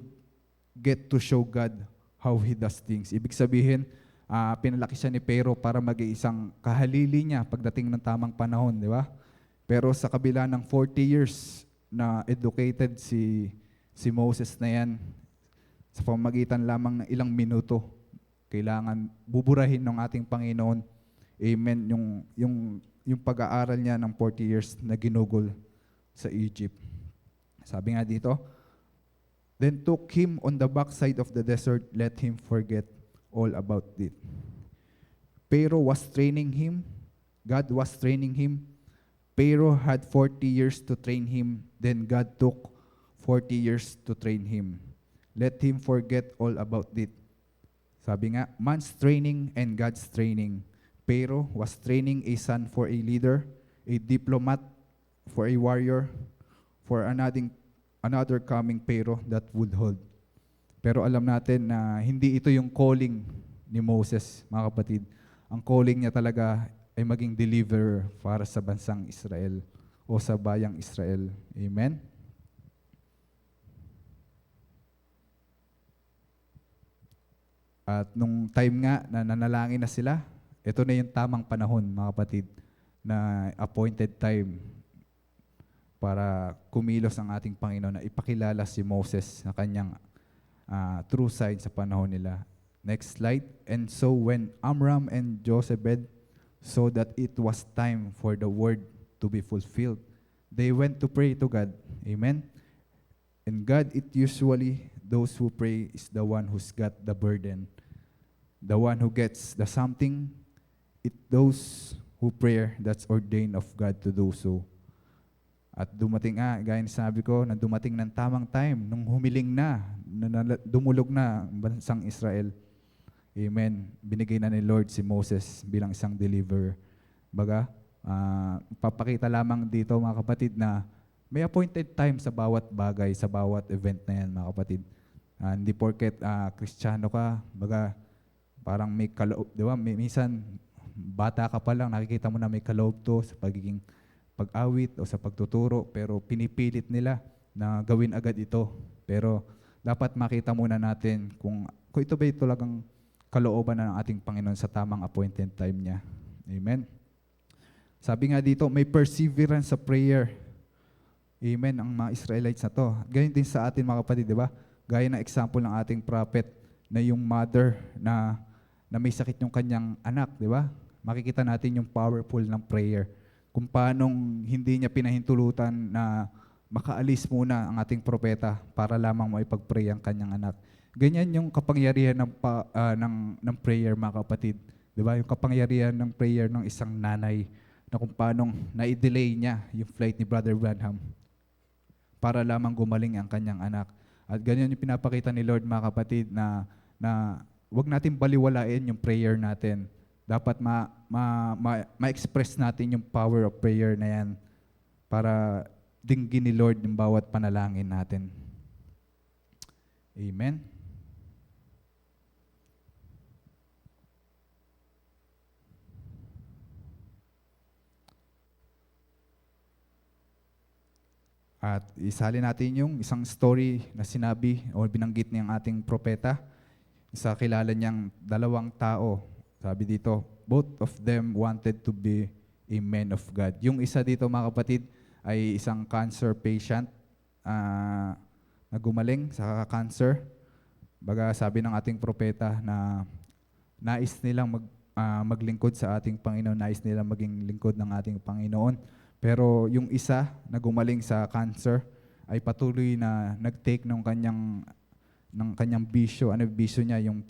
get to show God how He does things. Ibig sabihin, pinalaki siya ni Pharaoh para maging isang kahalili niya pagdating ng tamang panahon, di ba? Pero sa kabila ng 40 years na educated si Moses na yan, sa pamagitan lamang ng ilang minuto, kailangan buburahin ng ating Panginoon, amen, yung pag-aaral niya ng 40 years na ginugol sa Egypt. Sabi nga dito, then took him on the backside of the desert, let him forget all about it. Pharaoh was training him, God was training him. Pharaoh had 40 years to train him, then God took 40 years to train him. Let him forget all about it. Sabi nga, man's training and God's training. Pharaoh was training a son for a leader, a diplomat, for a warrior, for another coming Pharaoh that would hold. Pero alam natin na hindi ito yung calling ni Moses, mga kapatid. Ang calling niya talaga ay maging deliverer para sa bansang Israel o sa bayang Israel. Amen? At nung time nga na nanalangin na sila, ito na yung tamang panahon, mga kapatid, na appointed time para kumilos ang ating Panginoon na ipakilala si Moses na kanyang true sign sa panahon nila. Next slide. And so when Amram and Jochebed saw that it was time for the word to be fulfilled, they went to pray to God. Amen? And God, it usually those who pray is the one who's got the burden. The one who gets the something, those who pray, that's ordained of God to do so. At dumating gaya ng sabi ko, na dumating ng tamang time, nung humiling dumulog na ang bansang Israel. Amen. Binigay na ni Lord si Moses bilang isang deliverer. Baga, papakita lamang dito mga kapatid na may appointed time sa bawat bagay, sa bawat event na yan mga kapatid. Hindi porket Kristiyano ka, baga parang may kaloob, di ba? Minsan, bata ka pa lang, nakikita mo na may kaloob to sa pagiging pag-awit o sa pagtuturo, pero pinipilit nila na gawin agad ito. Pero dapat makita muna natin kung ito ba talagang kalooban na ng ating Panginoon sa tamang appointed time niya. Amen. Sabi nga dito, may perseverance sa prayer. Amen, ang mga Israelites na to. Ganyan din sa atin mga kapatid, di ba? Gaya ng example ng ating prophet na yung mother na may sakit yung kanyang anak, di ba? Makikita natin yung powerful ng prayer. Kung paanong hindi niya pinahintulutan na makaalis muna ang ating propeta para lamang maipag-pray ang kanyang anak. Ganyan yung kapangyarihan ng prayer mga kapatid. Di ba? Yung kapangyarihan ng prayer ng isang nanay na kung paanong na-delay niya yung flight ni Brother Branham para lamang gumaling ang kanyang anak. At ganyan yung pinapakita ni Lord mga kapatid na wag natin baliwalain yung prayer natin. Dapat ma-express natin yung power of prayer na yan para dinggin ni Lord yung bawat panalangin natin. Amen. At isali natin yung isang story na sinabi o binanggit niyang ating propeta sa kilala niyang dalawang tao. Sabi dito, both of them wanted to be a man of God. Yung isa dito mga kapatid ay isang cancer patient na gumaling sa cancer. Baga sabi ng ating propeta na nais nilang maglingkod sa ating Panginoon, nais nilang maging lingkod ng ating Panginoon. Pero yung isa na gumaling sa cancer ay patuloy na nag-take ng kanyang bisyo. Ano bisyo niya? Yung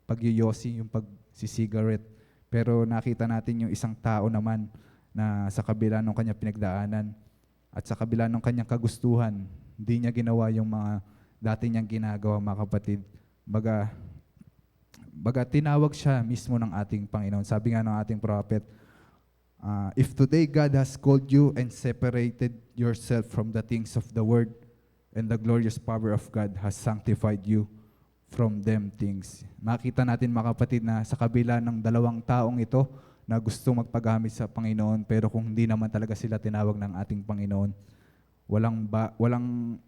pagyoyosi, yung pag-cigarette. Pero nakita natin yung isang tao naman na sa kabila ng kanyang pinagdaanan at sa kabila ng kanyang kagustuhan, hindi niya ginawa yung mga dati niyang ginagawa mga kapatid. Baga tinawag siya mismo ng ating Panginoon. Sabi nga ng ating prophet, if today God has called you and separated yourself from the things of the world, and the glorious power of God has sanctified you from them things. Makita natin mga kapatid na sa kabila ng dalawang taong ito na gusto magpagamit sa Panginoon, pero kung hindi naman talaga sila tinawag ng ating Panginoon,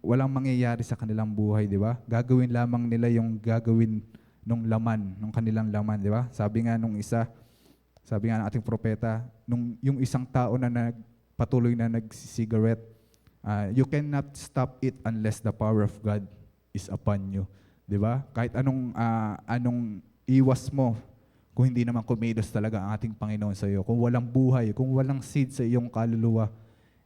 walang mangyayari sa kanilang buhay, di ba? Gagawin lamang nila yung gagawin nung laman, nung kanilang laman, di ba? Sabi nga ng ating propeta, yung isang tao na patuloy na nag-cigarette, you cannot stop it unless the power of God is upon you. 'Di ba? Kahit anong iwas mo, kung hindi naman kumilos talaga ang ating Panginoon sa iyo, kung walang buhay, kung walang seed sa iyong kaluluwa,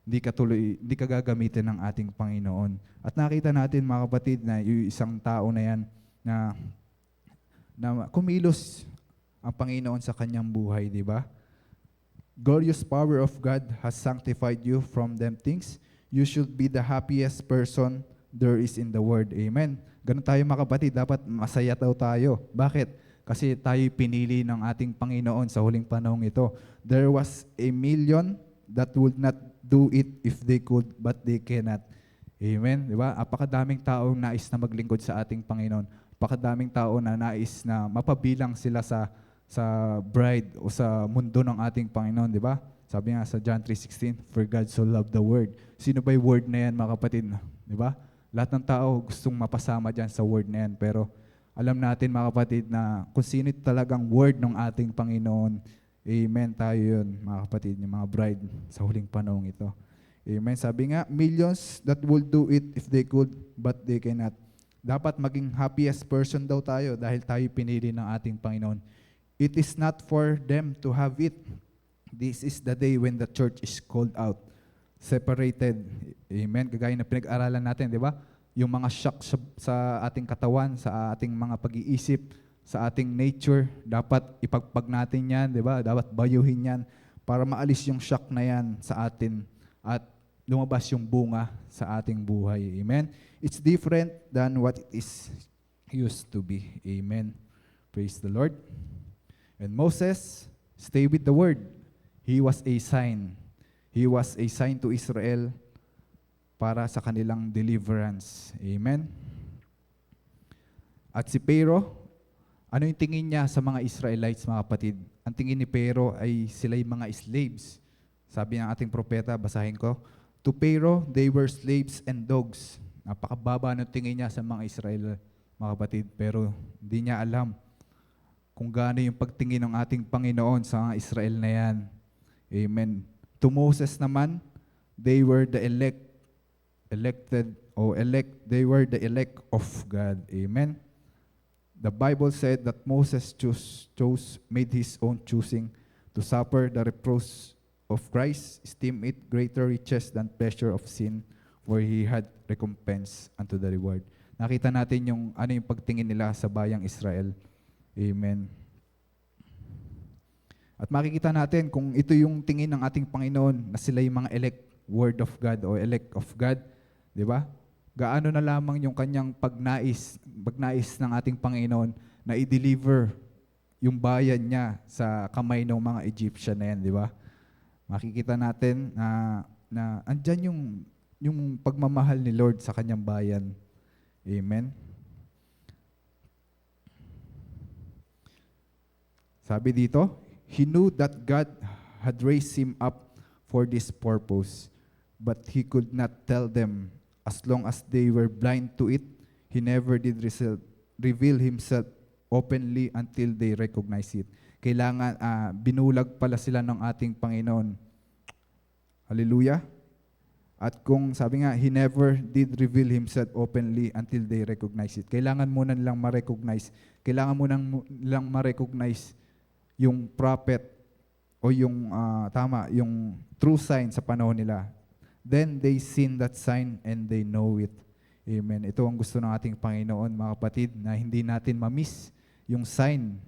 hindi ka gagamitin ng ating Panginoon. At nakita natin mga kapatid na yung isang tao na yan na kumilos ang Panginoon sa kanyang buhay, 'di ba? Glorious power of God has sanctified you from them things. You should be the happiest person there is in the world. Amen. Ganun tayo mga kapatid, dapat masaya tayo. Bakit? Kasi tayo pinili ng ating Panginoon sa huling panahong ito. There was 1,000,000 that would not do it if they could, but they cannot. Amen. Di ba? Apakadaming taong nais na maglingkod sa ating Panginoon. Apakadaming tao na nais na mapabilang sila sa bride o sa mundo ng ating Panginoon, di ba? Sabi nga sa John 3:16, for God so loved the world. Sino ba yung word na yan mga kapatid? Di ba? Lahat ng tao gustong mapasama dyan sa word na yan. Pero alam natin mga kapatid na kung sino talagang word ng ating Panginoon, amen, tayo yun mga kapatid, yung mga bride sa huling panahong ito. Amen. Sabi nga, millions that will do it if they could, but they cannot. Dapat maging happiest person daw tayo dahil tayo pinili ng ating Panginoon. It is not for them to have it. This is the day when the church is called out, separated. Amen. Kagaya na pinag-aralan natin, di ba? yung mga shock sa ating katawan, sa ating mga pag-iisip, sa ating nature, dapat ipagpag natin yan, di ba? Dapat bayuhin yan para maalis yung shock na yan sa atin at lumabas yung bunga sa ating buhay. Amen? It's different than what it is used to be. Amen? Praise the Lord. And Moses, stay with the word. He was a sign. He was a sign to Israel para sa kanilang deliverance. Amen? At si Pharaoh, ano yung tingin niya sa mga Israelites, mga kapatid? Ang tingin ni Pharaoh ay sila'y mga slaves. Sabi ng ating propeta, basahin ko, to Pharaoh, they were slaves and dogs. Napakababa ng tingin niya sa mga Israel, mga kapatid. Pero hindi niya alam kung gaano yung pagtingin ng ating Panginoon sa mga Israel na yan. Amen. To Moses naman, they were the they were the elect of God. Amen. The Bible said that Moses made his own choosing to suffer the reproach of Christ, esteem it greater riches than pleasure of sin, where he had recompense unto the reward. Nakita natin yung ano yung pagtingin nila sa bayang Israel. Amen. At makikita natin kung ito yung tingin ng ating Panginoon na sila yung mga elect word of God o elect of God, di ba? Gaano na lamang yung kanyang pagnais ng ating Panginoon na i-deliver yung bayan niya sa kamay ng mga Egyptian na yan, di ba? Makikita natin na andyan yung pagmamahal ni Lord sa kanyang bayan. Amen. Sabi dito, he knew that God had raised him up for this purpose, but he could not tell them. As long as they were blind to it, he never did reveal himself openly until they recognize it. Kailangan, binulag pala sila ng ating Panginoon. Hallelujah. At kung sabi nga, he never did reveal himself openly until they recognize it. Kailangan muna nilang ma-recognize. Kailangan muna nilang ma-recognize yung prophet o yung yung true sign sa panahon nila. Then they seen that sign and they know it. Amen. Ito ang gusto ng ating Panginoon, mga kapatid, na hindi natin ma-miss yung sign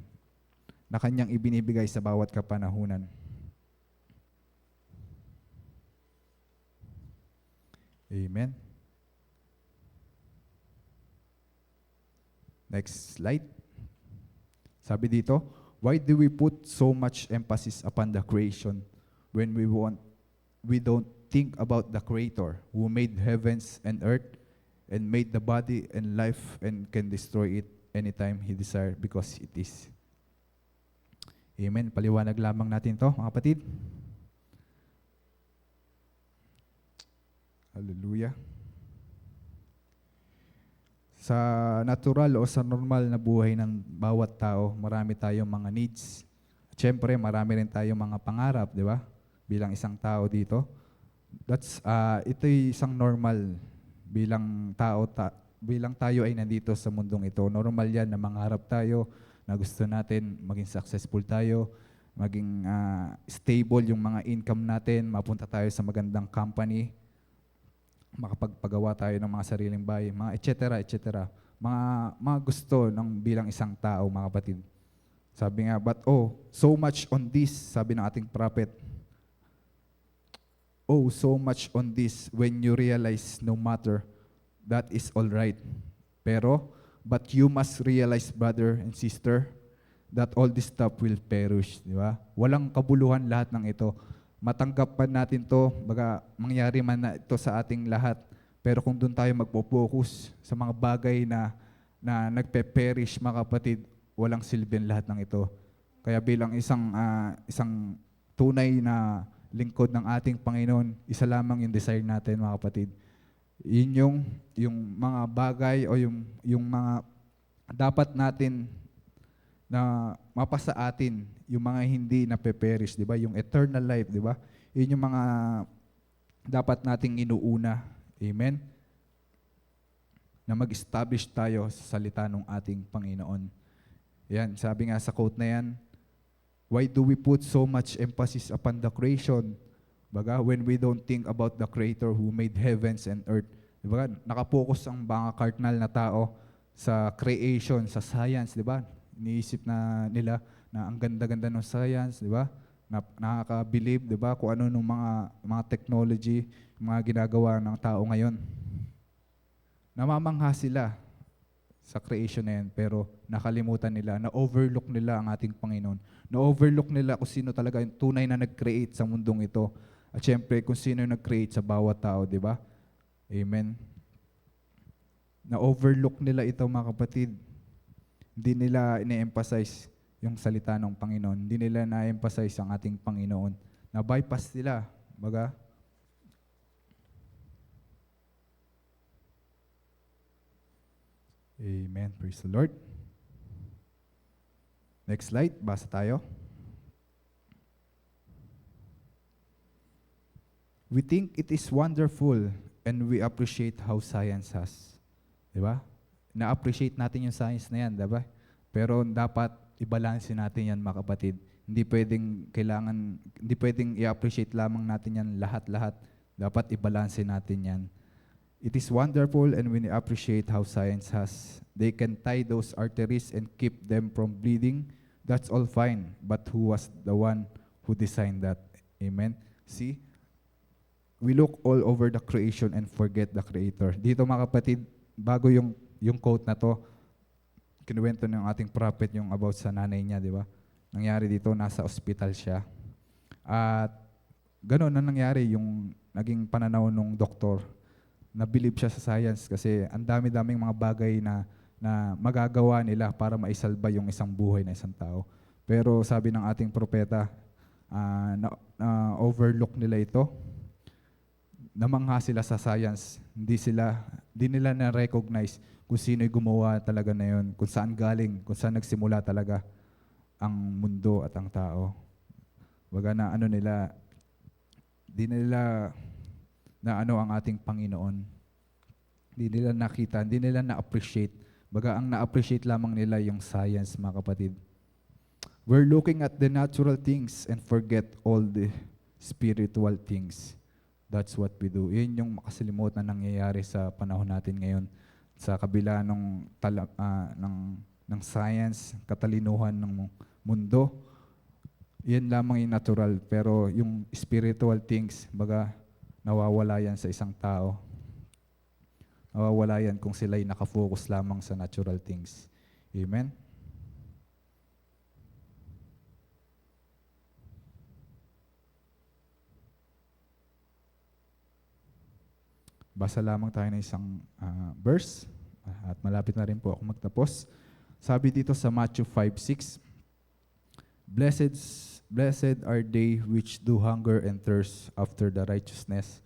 na kanyang ibinibigay sa bawat kapanahunan. Amen. Next slide. Sabi dito, why do we put so much emphasis upon the creation when we don't think about the Creator who made heavens and earth and made the body and life and can destroy it anytime He desires because it is. Amen. Paliwanag lamang natin to, mga kapatid. Hallelujah. Sa natural o sa normal na buhay ng bawat tao, marami tayong mga needs. Siyempre, marami rin tayong mga pangarap, di ba? Bilang isang tao dito. Ito'y isang normal bilang tao, bilang tayo ay nandito sa mundong ito. Normal yan na mangarap tayo, na gusto natin maging successful tayo, maging stable yung mga income natin, mapunta tayo sa magandang company, makapagpagawa tayo ng mga sariling bahay, mga etc. Mga gusto ng bilang isang tao, mga kapatid. Sabi nga, but so much on this, sabi ng ating prophet, so much on this when you realize no matter, that is all right. But you must realize, brother and sister, that all this stuff will perish. Di ba? Walang kabuluhan lahat ng ito. Matanggap pa natin to, baga mangyari man na ito sa ating lahat. Pero kung doon tayo magpo-focus sa mga bagay na nagpe-perish, mga kapatid, walang silbihan lahat ng ito. Kaya bilang isang tunay na lingkod ng ating Panginoon, isa lamang yung desire natin, mga kapatid. Yun yung mga bagay o yung mga dapat natin na mapasa atin, yung mga hindi na pe-perish, di ba? Yung eternal life, di ba? Yun yung mga dapat nating inuuna. Amen? Na mag-establish tayo sa salita ng ating Panginoon. Yan, sabi nga sa quote na yan, why do we put so much emphasis upon the creation? Baga, when we don't think about the Creator who made heavens and earth, Di ba? Nakapokus ang mga cardinal na tao sa creation, sa science, di ba? Iniisip na nila na ang ganda-ganda ng science, di ba? Na, nakaka-believe, di ba? Kung ano ng mga technology, mga ginagawa ng tao ngayon. Namamangha sila sa creation na yan, pero nakalimutan nila, na-overlook nila ang ating Panginoon. Na-overlook nila kung sino talaga yung tunay na nag-create sa mundong ito. At syempre, kung sino yung nag-create sa bawat tao, di ba? Amen. Na-overlook nila ito, mga kapatid. Hindi nila ine-emphasize yung salita ng Panginoon. Hindi nila na-emphasize ang ating Panginoon. Na-bypass nila, baga. Amen. Praise the Lord. Next slide. Basa tayo. We think it is wonderful and we appreciate how science has. Diba? Na-appreciate natin yung science na yan, diba? Pero dapat i-balance natin yan, mga kapatid. Hindi pwedeng i-appreciate lamang natin yan lahat-lahat. Dapat i-balance natin yan. It is wonderful and we appreciate how science has. They can tie those arteries and keep them from bleeding. That's all fine. But who was the one who designed that? Amen? See? We look all over the creation and forget the Creator. Dito, mga kapatid, bago yung quote na to, kinuwento ng ating prophet yung about sa nanay niya, di ba? Nangyari dito, nasa ospital siya. At gano'n na nangyari yung naging pananaw ng doktor. Nabilib siya sa science kasi ang dami-daming mga bagay na magagawa nila para maisalba yung isang buhay na isang tao. Pero sabi ng ating propeta, overlook nila ito. Namangha sila sa science. Hindi nila na-recognize kung sino yung gumawa talaga na yun, kung saan galing, kung saan nagsimula talaga ang mundo at ang tao. Baga na di nila na ang ating Panginoon. Hindi nila nakita, hindi nila na-appreciate. Baga ang na-appreciate lamang nila yung science, mga kapatid. We're looking at the natural things and forget all the spiritual things. That's what we do. Yun yung makasalimutan na nangyayari sa panahon natin ngayon. Sa kabila ng science, katalinuhan ng mundo, yan lamang yung natural. Pero yung spiritual things, baga, nawawala yan sa isang tao. Nawawala yan kung sila'y nakafocus lamang sa natural things. Amen? Basa lamang tayo ng isang verse at malapit na rin po ako magtapos. Sabi dito sa Matthew 5:6, Blessed are they which do hunger and thirst after the righteousness,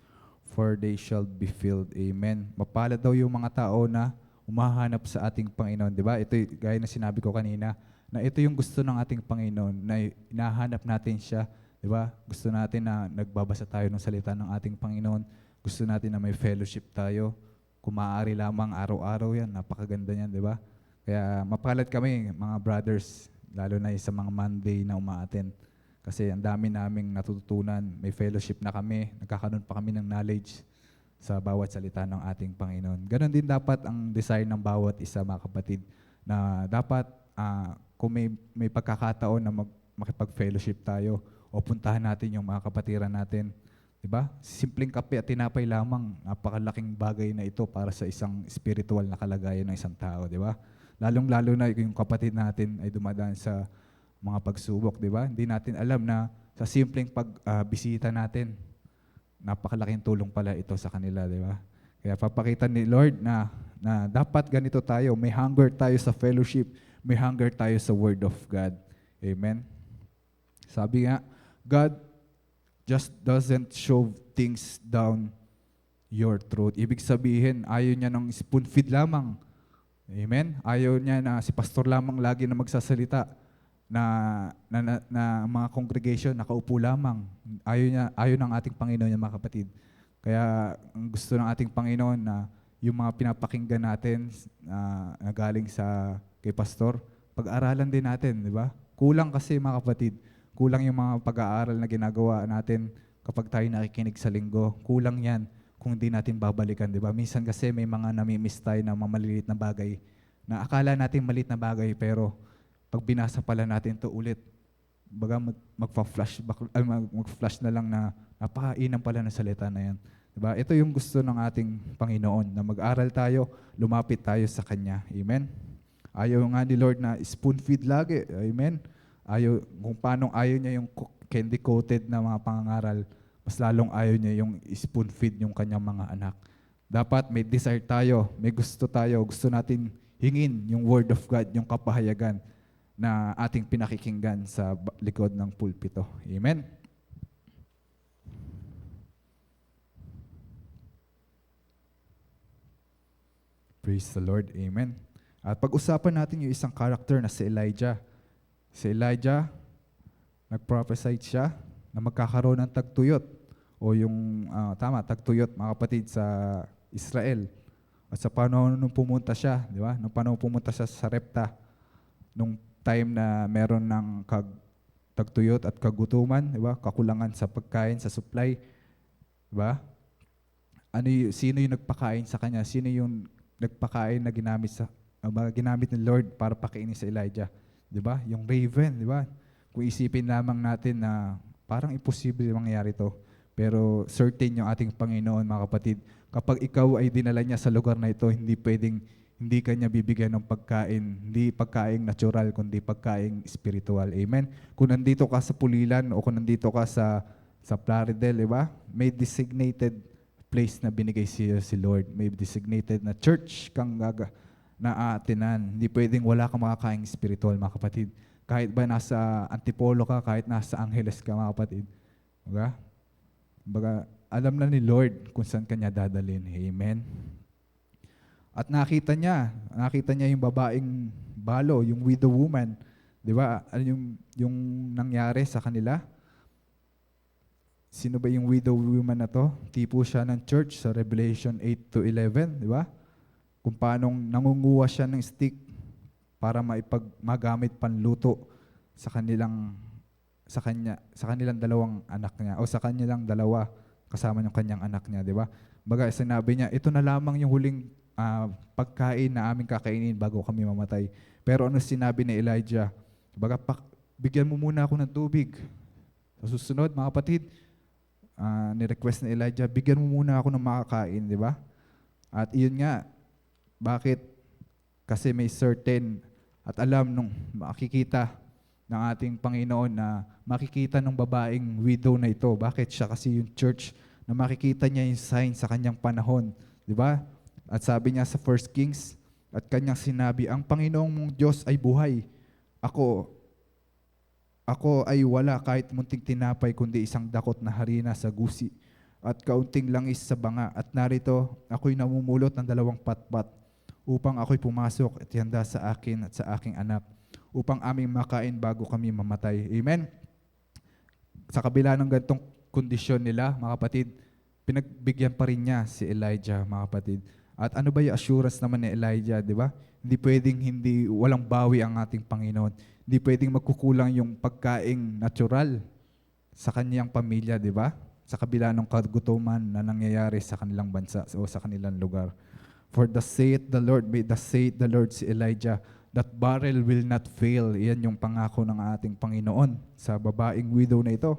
for they shall be filled. Amen. Mapalad daw yung mga tao na umahanap sa ating Panginoon. Diba? Ito, gaya na sinabi ko kanina, na ito yung gusto ng ating Panginoon, na hinahanap natin siya. Diba? Gusto natin na nagbabasa tayo ng salita ng ating Panginoon. Gusto natin na may fellowship tayo. Kung maaari lamang araw-araw yan, napakaganda niyan, di ba? Kaya mapalad kami, mga brothers, lalo na sa mga Monday na umaattend. Kasi ang dami naming natututunan, may fellowship na kami, nagkakaroon pa kami ng knowledge sa bawat salita ng ating Panginoon. Ganon din dapat ang desire ng bawat isa, mga kapatid, na dapat kung may pagkakataon na makipag-fellowship tayo o puntahan natin yung mga kapatiran natin. Diba? Simpleng kape at tinapay lamang, napakalaking bagay na ito para sa isang spiritual na kalagayan ng isang tao, diba? Lalong-lalo na yung kapatid natin ay dumadaan sa mga pagsubok, diba? Hindi natin alam na sa simpleng pagbisita natin, napakalaking tulong pala ito sa kanila, diba? Kaya papakita ni Lord na dapat ganito tayo, may hunger tayo sa fellowship, may hunger tayo sa Word of God. Amen? Sabi nga, God just doesn't shove things down your throat. Ibig sabihin, ayaw niya ng spoon feed lamang. Amen? Ayaw niya na si pastor lamang lagi na magsasalita na mga congregation nakaupo lamang. Ayaw ng ating Panginoon yan, mga kapatid. Kaya ang gusto ng ating Panginoon na yung mga pinapakinggan natin na galing kay pastor, pag-aralan din natin, di ba? Kulang kasi, mga kapatid. Kulang yung mga pag-aaral na ginagawa natin kapag tayo nakikinig sa linggo. Kulang yan. kung di natin babalikan, di ba? Minsan kasi may mga namimiss tayo na mga maliliit na bagay na akala natin maliit na bagay, pero pag binasa pala natin to ulit, baga mag-flash na lang na napakainam pala ng salita na yan. Diba? Ito yung gusto ng ating Panginoon, na mag-aral tayo, lumapit tayo sa Kanya. Amen? Ayaw nga ni Lord na spoon feed lagi. Amen? Ayaw, kung paano ayaw niya yung candy-coated na mga pangangaral, mas lalong ayaw niya yung spoon feed yung kanyang mga anak. Dapat may desire tayo, may gusto tayo, gusto natin hingin yung Word of God, yung kapahayagan na ating pinakikinggan sa likod ng pulpito. Amen? Praise the Lord. Amen. At pag-usapan natin yung isang character na si Elijah. Si Elijah, nag-prophesy siya na magkakaroon ng tagtuyot o yung, tagtuyot mga kapatid sa Israel. At sa panahon nung pumunta siya, di ba? Nung panahon pumunta siya sa Sarepta, nung time na meron ng tagtuyot at kagutuman, di ba? Kakulangan sa pagkain, sa supply, di ba? Sino yung nagpakain sa kanya? Sino yung nagpakain na ginamit ni Lord para pakainin sa Elijah? 'Di ba? Yung raven, 'di ba? Kung isipin lamang natin na parang imposible mangyari 'to, pero certain yung ating Panginoon, mga kapatid. Kapag ikaw ay dinala niya sa lugar na ito, hindi kanya bibigyan ng pagkain, hindi pagkain natural, kundi pagkain spiritual. Amen. Kung nandito ka sa Pulilan o kung nandito ka sa Plaridel, 'di ba? May designated place na binigay si Lord. May designated na church kang naaatinan. Hindi pwedeng wala kang makakaing spiritual, mga kapatid. Kahit ba nasa Antipolo ka, kahit nasa Angeles ka, mga kapatid. Baga, alam na ni Lord kung saan kanya dadalhin. Amen. At nakita niya yung babaeng balo, yung widow woman. Di ba? Ano yung nangyari sa kanila? Sino ba yung widow woman na to? Tipo siya ng church sa Revelation 8-11, di ba? Kung paano nangunguha siya ng stick para magamit panluto sa kanilang dalawang anak niya o sa kanilang dalawa kasama yung kanyang anak niya, di ba? Baga sinabi niya, ito na lamang yung huling pagkain na aming kakainin bago kami mamatay. Pero ano sinabi ni Elijah? Baga, bigyan mo muna ako ng tubig. Sa susunod, mga kapatid, ni-request ni Elijah, bigyan mo muna ako ng makakain, di ba? At iyon nga, bakit? Kasi may certain at alam nung makikita ng ating Panginoon na makikita ng babaeng widow na ito. Bakit? Siya kasi yung church na makikita niya yung sign sa kanyang panahon, di ba? At sabi niya sa 1 Kings, at kanyang sinabi, ang Panginoong mong Diyos ay buhay. Ako ay wala kahit munting tinapay kundi isang dakot na harina sa gusi at kaunting langis sa banga. At narito, ako'y namumulot ng 2 patpat upang ako'y pumasok at ihanda sa akin at sa aking anak upang aming makain bago kami mamatay. Amen? Sa kabila ng ganitong kondisyon nila, mga kapatid, pinagbigyan pa rin niya si Elijah, mga kapatid. At ano ba yung assurance naman ni Elijah, di ba? Hindi pwedeng walang bawi ang ating Panginoon. Hindi pwedeng magkukulang yung pagkaing natural sa kanyang pamilya, di ba? Sa kabila ng kagutuman na nangyayari sa kanilang bansa o sa kanilang lugar. For thus saith the Lord, may thus saith the Lord si Elijah, that barrel will not fail. Iyan yung pangako ng ating Panginoon sa babaeng widow na ito.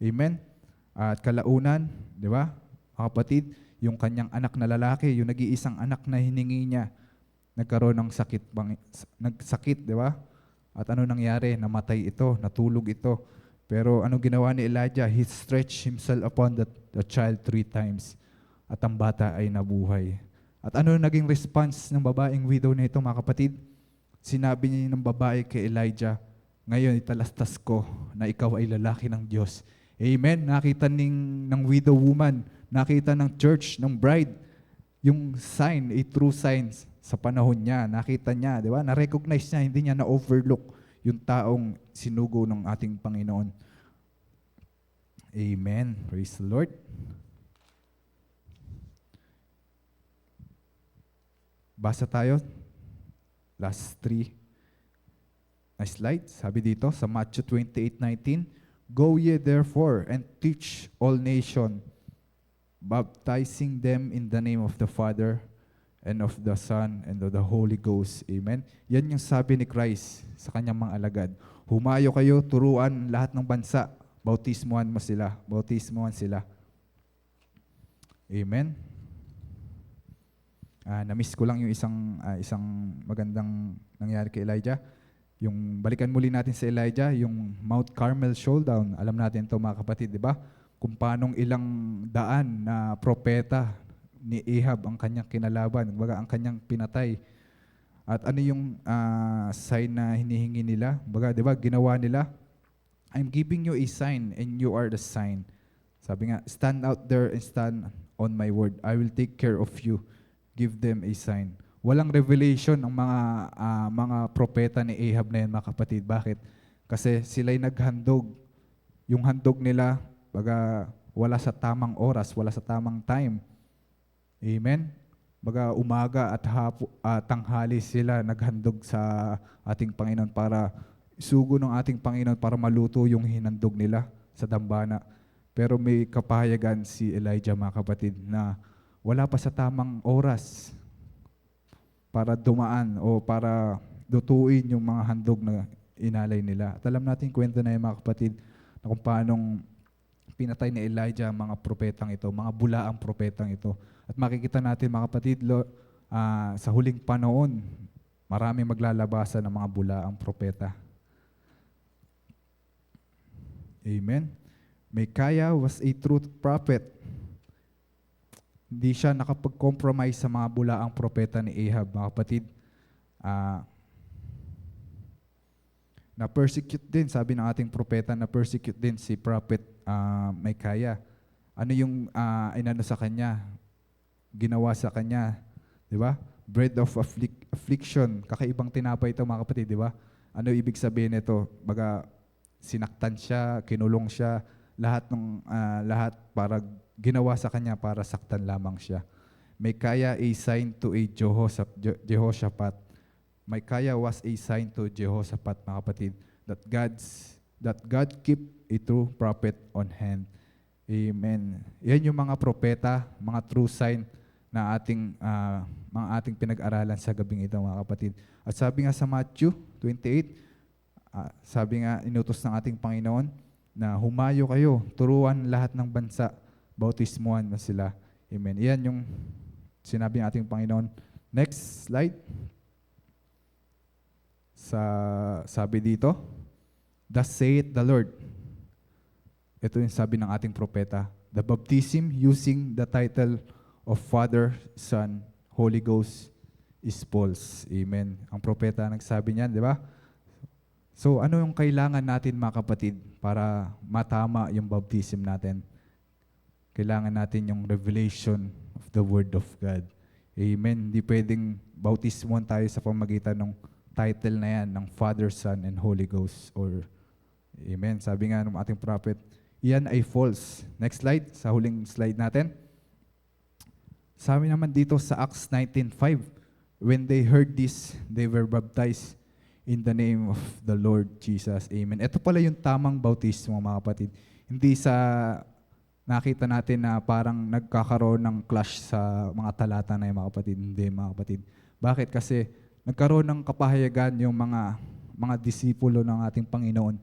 Amen? At kalaunan, di ba? Mga kapatid, yung kanyang anak na lalaki, yung nag-iisang anak na hiningi niya, nagkaroon ng nagsakit, di ba? At ano nangyari? Namatay ito, natulog ito. Pero ano ginawa ni Elijah? He stretched himself upon the child 3 times. At ang bata ay nabuhay. At ano naging response ng babaeng widow na ito, mga kapatid? Sinabi niya ng babae kay Elijah, ngayon italastas ko na ikaw ay lalaki ng Diyos. Amen? Nakita ng widow woman, nakita ng church, ng bride, yung sign, a true sign sa panahon niya, nakita niya, di ba? Na-recognize niya, hindi niya na-overlook yung taong sinugo ng ating Panginoon. Amen. Praise the Lord. Basa tayo. Last 3 na slides. Sabi dito sa Matthew 28:19, go ye therefore and teach all nations, baptizing them in the name of the Father and of the Son and of the Holy Ghost. Amen. Yan yung sabi ni Christ sa kanyang mga alagad. Humayo kayo, turuan lahat ng bansa. Bautismuhan mo sila. Bautismuhan sila. Amen. Na-miss ko lang yung isang magandang nangyari kay Elijah. Yung balikan muli natin sa Elijah, yung Mount Carmel showdown. Alam natin to mga kapatid, di ba? Kung paanong ilang daan na propeta ni Ahab ang kanyang kinalaban, baga ang kanyang pinatay. At ano yung sign na hinihingi nila? Baga, di ba, ginawa nila, I'm giving you a sign and you are the sign. Sabi nga, stand out there and stand on my word. I will take care of you. Give them a sign. Walang revelation ang mga propeta ni Ahab na yan, mga kapatid. Bakit? Kasi sila'y naghandog. Yung handog nila, baga, wala sa tamang oras, wala sa tamang time. Amen? Baga, umaga at tanghali sila naghandog sa ating Panginoon para isugo ng ating Panginoon para maluto yung hinandog nila sa dambana. Pero may kapahayagan si Elijah, mga kapatid, na wala pa sa tamang oras para dumaan o para lutuin yung mga handog na inalay nila. At alam natin kwento na yung mga kapatid na kung paanong pinatay ni Elijah ang mga propetang ito, mga bulaang propetang ito. At makikita natin mga kapatid, sa huling panahon, marami maglalabasan ng mga bulaang propeta. Amen. Micaiah was a true prophet. Hindi siya nakapag-compromise sa mga bulaang propeta ni Ahab, mga kapatid. Na-persecute din, sabi ng ating propeta, na-persecute din si prophet Micaiah. Ano yung inano sa kanya? Ginawa sa kanya, di ba? Bread of affliction. Kakaibang tinapay ito, mga kapatid, di ba? Ano ibig sabihin nito? Baga, sinaktan siya, kinulong siya, lahat para ginawa sa kanya para saktan lamang siya. Micaiah a sign to a Jehoshaphat. Micaiah was a sign to Jehoshaphat, mga kapatid, that God keep a true prophet on hand. Amen. Yan yung mga propeta, mga true sign na ating pinag-aralan sa gabing ito, mga kapatid. At sabi nga sa Matthew 28, sabi nga inutos ng ating Panginoon na humayo kayo, turuan lahat ng bansa, bautismuhan mo sila. Amen. Yan yung sinabi ng ating Panginoon. Next slide. Sabi dito, thus saith the Lord. Ito yung sabi ng ating propeta. The baptism using the title of Father, Son, Holy Ghost is false. Amen. Ang propeta nagsabi niyan, di ba? So ano yung kailangan natin, mga kapatid, para matama yung baptism natin? Kailangan natin yung revelation of the Word of God. Amen. Hindi pwedeng bautismuhan tayo sa pamagitan ng title na yan, ng Father, Son, and Holy Ghost. Amen. Sabi nga ng ating prophet, yan ay false. Next slide, sa huling slide natin. Sabi naman dito sa Acts 19:5, when they heard this, they were baptized in the name of the Lord Jesus. Amen. Ito pala yung tamang bautismo, mga kapatid. Hindi sa nakita natin na parang nagkakaroon ng clash sa mga talata na yung mga kapatid. Hindi, mga kapatid. Bakit? Kasi nagkaroon ng kapahayagan yung mga disipulo ng ating Panginoon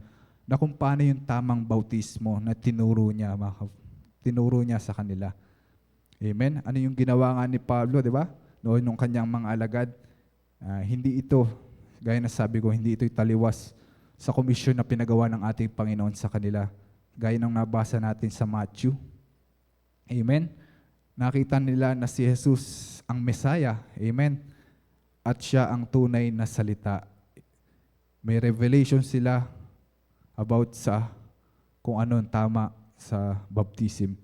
na kung paano yung tamang bautismo na tinuro niya sa kanila. Amen? Ano yung ginawa nga ni Pablo, di ba? Noon nung kanyang mga alagad, hindi ito, gaya na sabi ko, hindi ito taliwas sa komisyon na pinagawa ng ating Panginoon sa kanila. Gaya ng nabasa natin sa Matthew. Amen? Nakita nila na si Jesus ang Messiah. Amen? At siya ang tunay na salita. May revelation sila about sa kung ano ang tama sa baptism.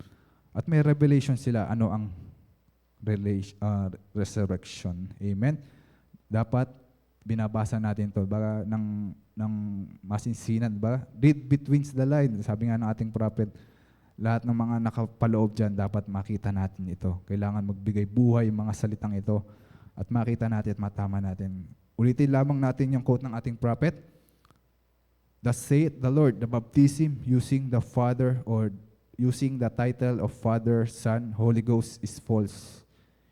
At may revelation sila ano ang resurrection. Amen? Dapat binabasa natin ito. Baga ng masinsinan, ba? Read between the lines. Sabi nga ng ating prophet, lahat ng mga nakapaloob dyan, dapat makita natin ito. Kailangan magbigay buhay yung mga salitang ito at makita natin at matama natin. Ulitin lamang natin yung quote ng ating prophet. Thus saith the Lord, the baptism using the Father or using the title of Father, Son, Holy Ghost is false.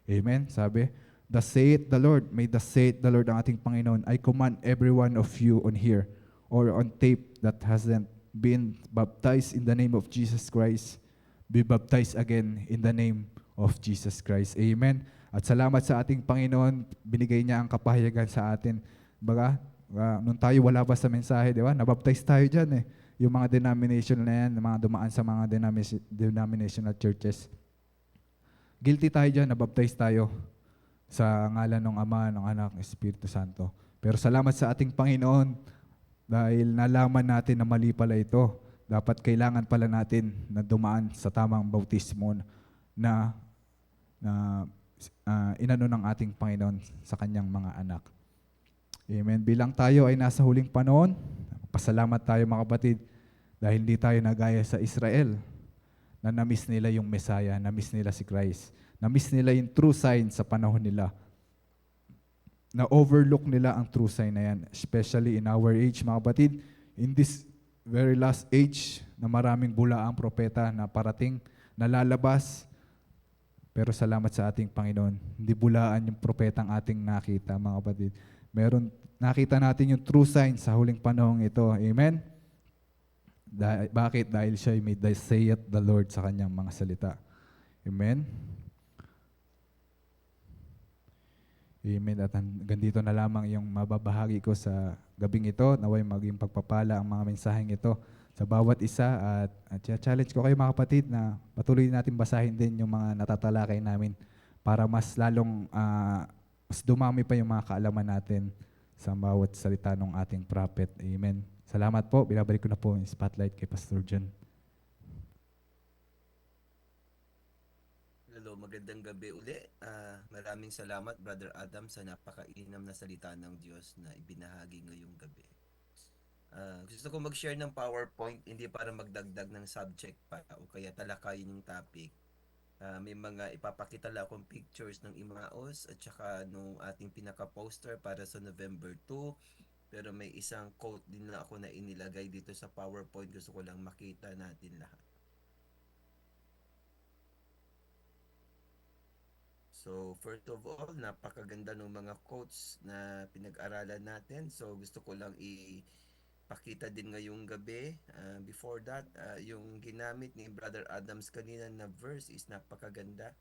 Amen? Sabi, "Thus saith the Lord," may thus saith the Lord ang ating Panginoon, "I command every one of you on here or on tape that hasn't been baptized in the name of Jesus Christ, be baptized again in the name of Jesus Christ." Amen? At salamat sa ating Panginoon, binigay niya ang kapahayagan sa atin. Baga, nung tayo wala pa sa mensahe, di ba? Nabaptize tayo dyan eh. Yung mga denomination na yan, mga dumaan sa mga denominational churches. Guilty tayo dyan, nabaptize tayo sa ngalan ng Ama, ng Anak, ng Espiritu Santo. Pero salamat sa ating Panginoon dahil nalaman natin na mali pala ito. Dapat kailangan pala natin na dumaan sa tamang bautismo na inano ng ating Panginoon sa kanyang mga anak. Amen. Bilang tayo ay nasa huling panahon, pasalamat tayo mga kapatid dahil hindi tayo nagaya sa Israel na na-miss nila yung Messiah, na-miss nila si Christ, na-miss nila yung true sign sa panahon nila, na-overlook nila ang true sign na yan, especially in our age mga kapatid, in this very last age na maraming bulaang propeta na parating, na lalabas, pero salamat sa ating Panginoon, hindi bulaan yung propetang ating nakita mga kapatid. Nakita natin yung true sign sa huling panahong ito. Amen? Bakit? Dahil siya may thus saith the Lord sa kanyang mga salita. Amen? Amen. At hanggang dito na lamang yung mababahagi ko sa gabing ito. Naway maging pagpapala ang mga mensaheng ito sa bawat isa. At challenge ko kayo mga kapatid na patuloy natin basahin din yung mga natatalakay namin para mas lalong mas dumami pa yung mga kaalaman natin sa bawat salita ng ating prophet. Amen. Salamat po. Binabalik ko na po yung spotlight kay Pastor John. Hello, magandang gabi uli. Maraming salamat, Brother Adam, sa napakainam na salita ng Diyos na ibinahagi ngayong gabi. Gusto ko mag-share ng PowerPoint, hindi para magdagdag ng subject pa o kaya talakayin yung topic. May mga ipapakita lang akong pictures ng Imaos at saka nung ating pinaka-poster para sa November 2. Pero may isang quote din na ako na inilagay dito sa PowerPoint. Gusto ko lang makita natin lahat. So, first of all, napakaganda ng mga quotes na pinag-aralan natin. So, gusto ko lang ipakita din ngayong gabi. Before that, yung ginamit ni Brother Adams kanina na verse is napakaganda.